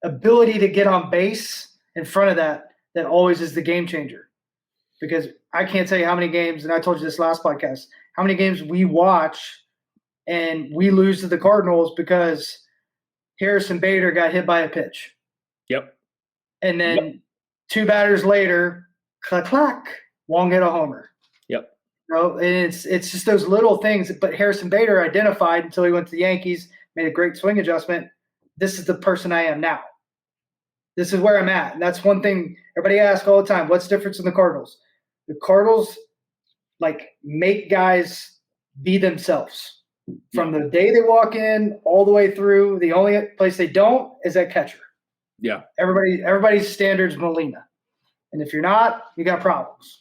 ability to get on base in front of that always is the game changer. Because I can't tell you how many games, and I told you this last podcast, how many games we watch and we lose to the Cardinals because Harrison Bader got hit by a pitch. Yep. And then 2 batters later, clack, Wong hit a homer. Yep. And it's just those little things. But Harrison Bader identified until he went to the Yankees, made a great swing adjustment. This is the person I am now. This is where I'm at. And that's one thing everybody asks all the time. What's the difference in the Cardinals? The Cardinals, like, make guys be themselves. From the day they walk in all the way through, the only place they don't is at catcher. Yeah. Everybody's standard's Molina. And if you're not, you got problems.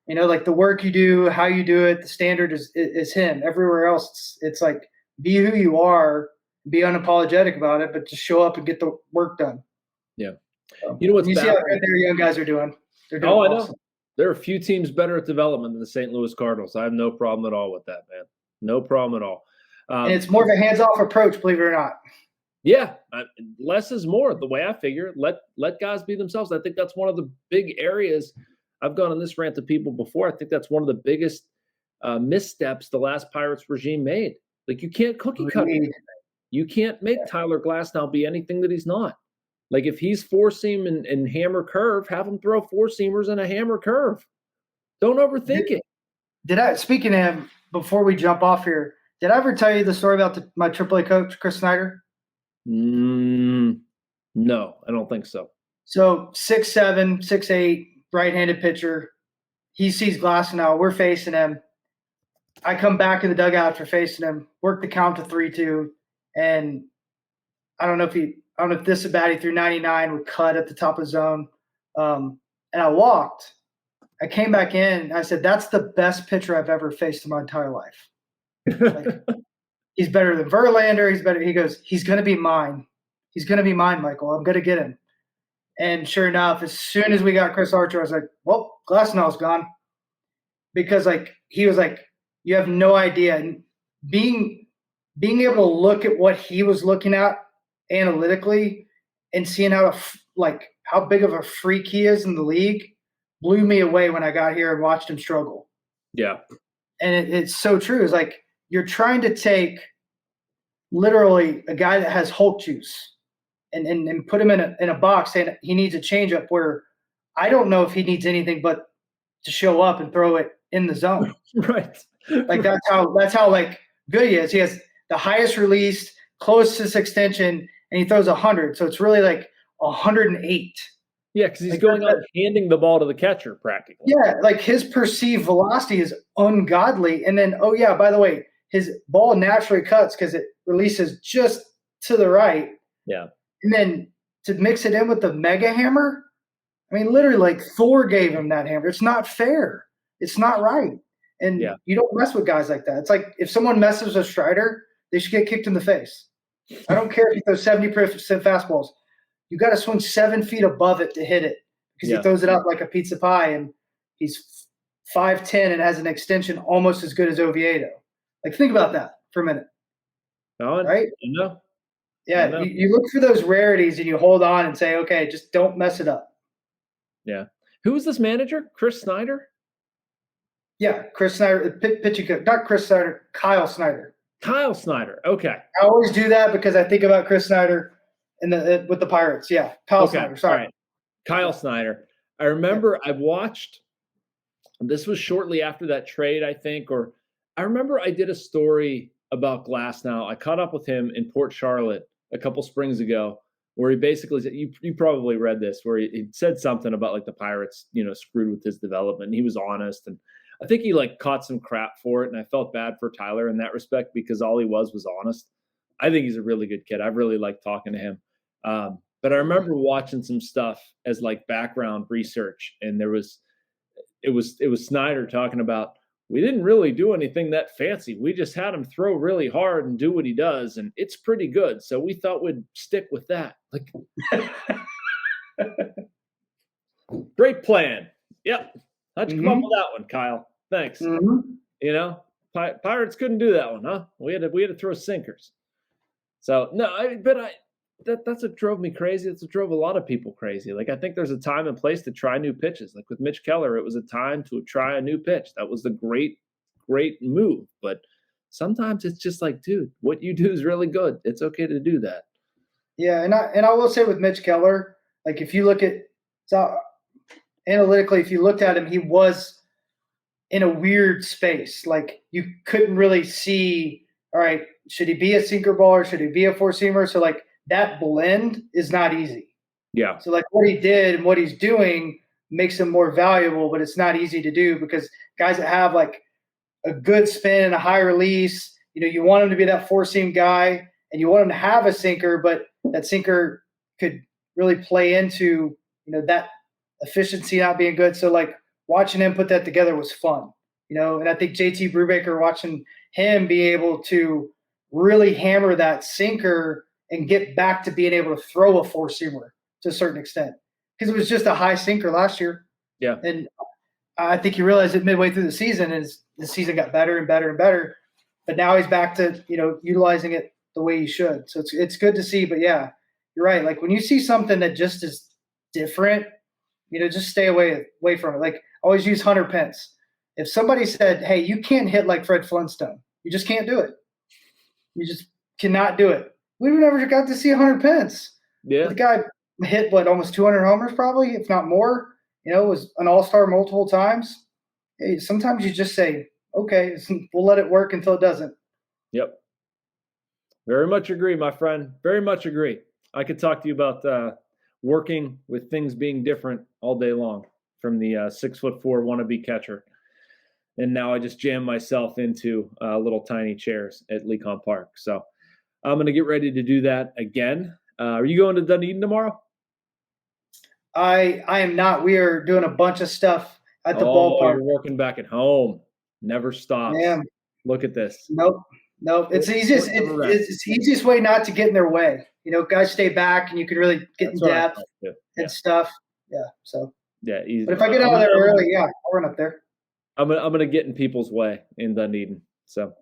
Like the work you do, how you do it, the standard is him. Everywhere else, it's like, be who you are, be unapologetic about it, but just show up and get the work done. Yeah. So, you see how good their young guys are doing. They're doing awesome. I know. There are a few teams better at development than the St. Louis Cardinals. I have no problem at all with that, man. No problem at all. And it's more of a hands-off approach, believe it or not. Yeah, less is more. The way I figure, let guys be themselves. I think that's one of the big areas. I've gone on this rant to people before. I think that's one of the biggest missteps the last Pirates regime made. Like, you can't cookie cut. You can't make Tyler Glasnow be anything that he's not. Like, if he's 4-seam and hammer curve, have him throw 4-seamers and a hammer curve. Don't overthink it. Speaking of him, before we jump off here, did I ever tell you the story about my AAA coach, Chris Snyder? No, I don't think so. So 6'7", 6'8", right-handed pitcher. He sees Glasnow. We're facing him. I come back in the dugout after facing him, work the count to 3-2, and I don't know if this at bat he threw 99 would cut at the top of the zone. And I walked. I came back in. And I said, "That's the best pitcher I've ever faced in my entire life. Like, he's better than Verlander. He's better." He goes, "He's going to be mine. He's going to be mine, Michael. I'm going to get him." And sure enough, as soon as we got Chris Archer, I was like, "Well, Glasnow's gone," because he was like, "You have no idea." And being able to look at what he was looking at analytically and seeing how big of a freak he is in the league blew me away when I got here and watched him struggle. Yeah. And it's so true. It's like you're trying to take literally a guy that has Hulk juice and put him in a box saying he needs a changeup, where I don't know if he needs anything but to show up and throw it in the zone. Right. Like that's how like good he is. He has the highest release, closest extension, and he throws 100. So it's really like 108. Yeah, because he's going out handing the ball to the catcher practically. Yeah, like his perceived velocity is ungodly. And then, oh yeah, by the way, his ball naturally cuts because it releases just to the right. Yeah. And then to mix it in with the mega hammer, I mean, literally, like Thor gave him that hammer. It's not fair. It's not right. And you don't mess with guys like that. It's like if someone messes with Strider, they should get kicked in the face. I don't care if he throws 70% fastballs. You got to swing 7 feet above it to hit it because he throws it up like a pizza pie, and he's 5'10" and has an extension almost as good as Oviedo. Like, think about that for a minute. Right? No. Yeah, you look for those rarities and you hold on and say, okay, just don't mess it up. Yeah. Who was this manager? Chris Snyder? Yeah, Chris Snyder, pitching coach. Not Chris Snyder, Kyle Snyder. Kyle Snyder. Okay. I always do that because I think about Chris Snyder with the Pirates. Yeah, Kyle Snyder. Sorry. All right. Kyle Snyder. I remember I watched – this was shortly after that trade, I think, or I remember I did a story about Glasnow. I caught up with him in Port Charlotte a couple springs ago where he basically said – you probably read this – where he said something about like the Pirates, screwed with his development. And he was honest, and I think he caught some crap for it, and I felt bad for Tyler in that respect because all he was honest. I think he's a really good kid. I've really liked talking to him. But I remember watching some stuff as background research, and it was Snyder talking about, we didn't really do anything that fancy. We just had him throw really hard and do what he does, and it's pretty good. So we thought we'd stick with that. Great plan. Yep. How'd you come up with that one, Kyle? Thanks. Mm-hmm. Pirates couldn't do that one, huh? We had to throw sinkers. So no, that's what drove me crazy. That's what drove a lot of people crazy. I think there's a time and place to try new pitches. Like with Mitch Keller, it was a time to try a new pitch. That was the great move. But sometimes it's just dude, what you do is really good. It's okay to do that. Yeah, and I will say with Mitch Keller, if you look at analytically, if you looked at him, he was in a weird space. You couldn't really see, all right, should he be a sinker baller? Should he be a four-seamer? So that blend is not easy. Yeah. So what he did and what he's doing makes him more valuable, but it's not easy to do because guys that have a good spin and a high release, you want him to be that four-seam guy and you want him to have a sinker, but that sinker could really play into, that efficiency not being good. So watching him put that together was fun, and I think JT Brubaker, watching him be able to really hammer that sinker and get back to being able to throw a four-seamer to a certain extent because it was just a high sinker last year. Yeah. And I think he realized it midway through the season, and the season got better and better and better, but now he's back to, utilizing it the way he should. So it's good to see, but yeah, you're right. When you see something that just is different, just stay away from it. I always use Hunter Pence. If somebody said, hey, you can't hit like Fred Flintstone, you just can't do it. You just cannot do it. We never got to see Hunter Pence. Yeah. The guy hit, almost 200 homers probably, if not more. Was an all-star multiple times. hey, sometimes you just say, okay, we'll let it work until it doesn't. Yep. Very much agree, my friend. Very much agree. I could talk to you about working with things being different all day long, from the 6'4" wannabe catcher. And now I just jam myself into little tiny chairs at Lecon Park. So I'm going to get ready to do that again. Are you going to Dunedin tomorrow? I am not. We are doing a bunch of stuff at the ballpark. You're working back at home. Never stops. Man. Look at this. Nope. It's the easiest. It's the easiest way not to get in their way. Guys stay back, and you can really get in depth and stuff. Yeah. So. Yeah. Easy. But if I get out of there early, I'll run up there. I'm gonna get in people's way in Dunedin. So,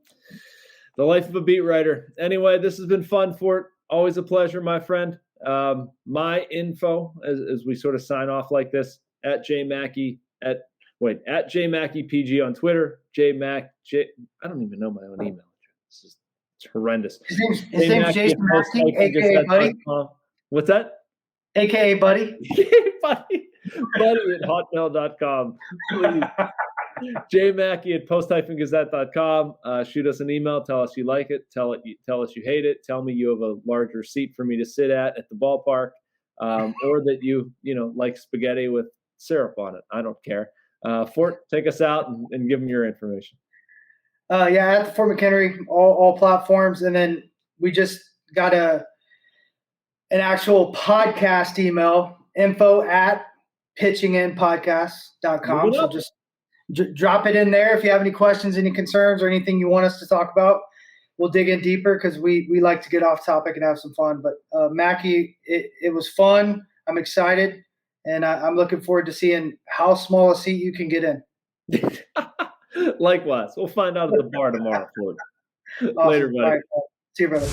the life of a beat writer. Anyway, this has been fun, Fort. Always a pleasure, my friend. My info as we sort of sign off like this at jmackey at jmackeypg on Twitter. I don't even know my own email address. It's horrendous. His name's Jason Mackey, aka Buddy. What's that? AKA Buddy. Buddy at hotmail.com. Please. jmackey at post-gazette.com. Shoot us an email. Tell us you like it. Tell us you hate it. Tell me you have a larger seat for me to sit at the ballpark, or that you like spaghetti with syrup on it. I don't care. Fort, take us out and give them your information. At the Fort McKenry, all platforms, and then we just got an actual podcast email, info@pitchinginpodcast.com. So just drop it in there if you have any questions, any concerns, or anything you want us to talk about. We'll dig in deeper because we like to get off topic and have some fun. But Mackey, it was fun. I'm excited, and I'm looking forward to seeing how small a seat you can get in. Likewise. We'll find out at the bar tomorrow, Ford. Awesome. Later, buddy. All right, see you, brother.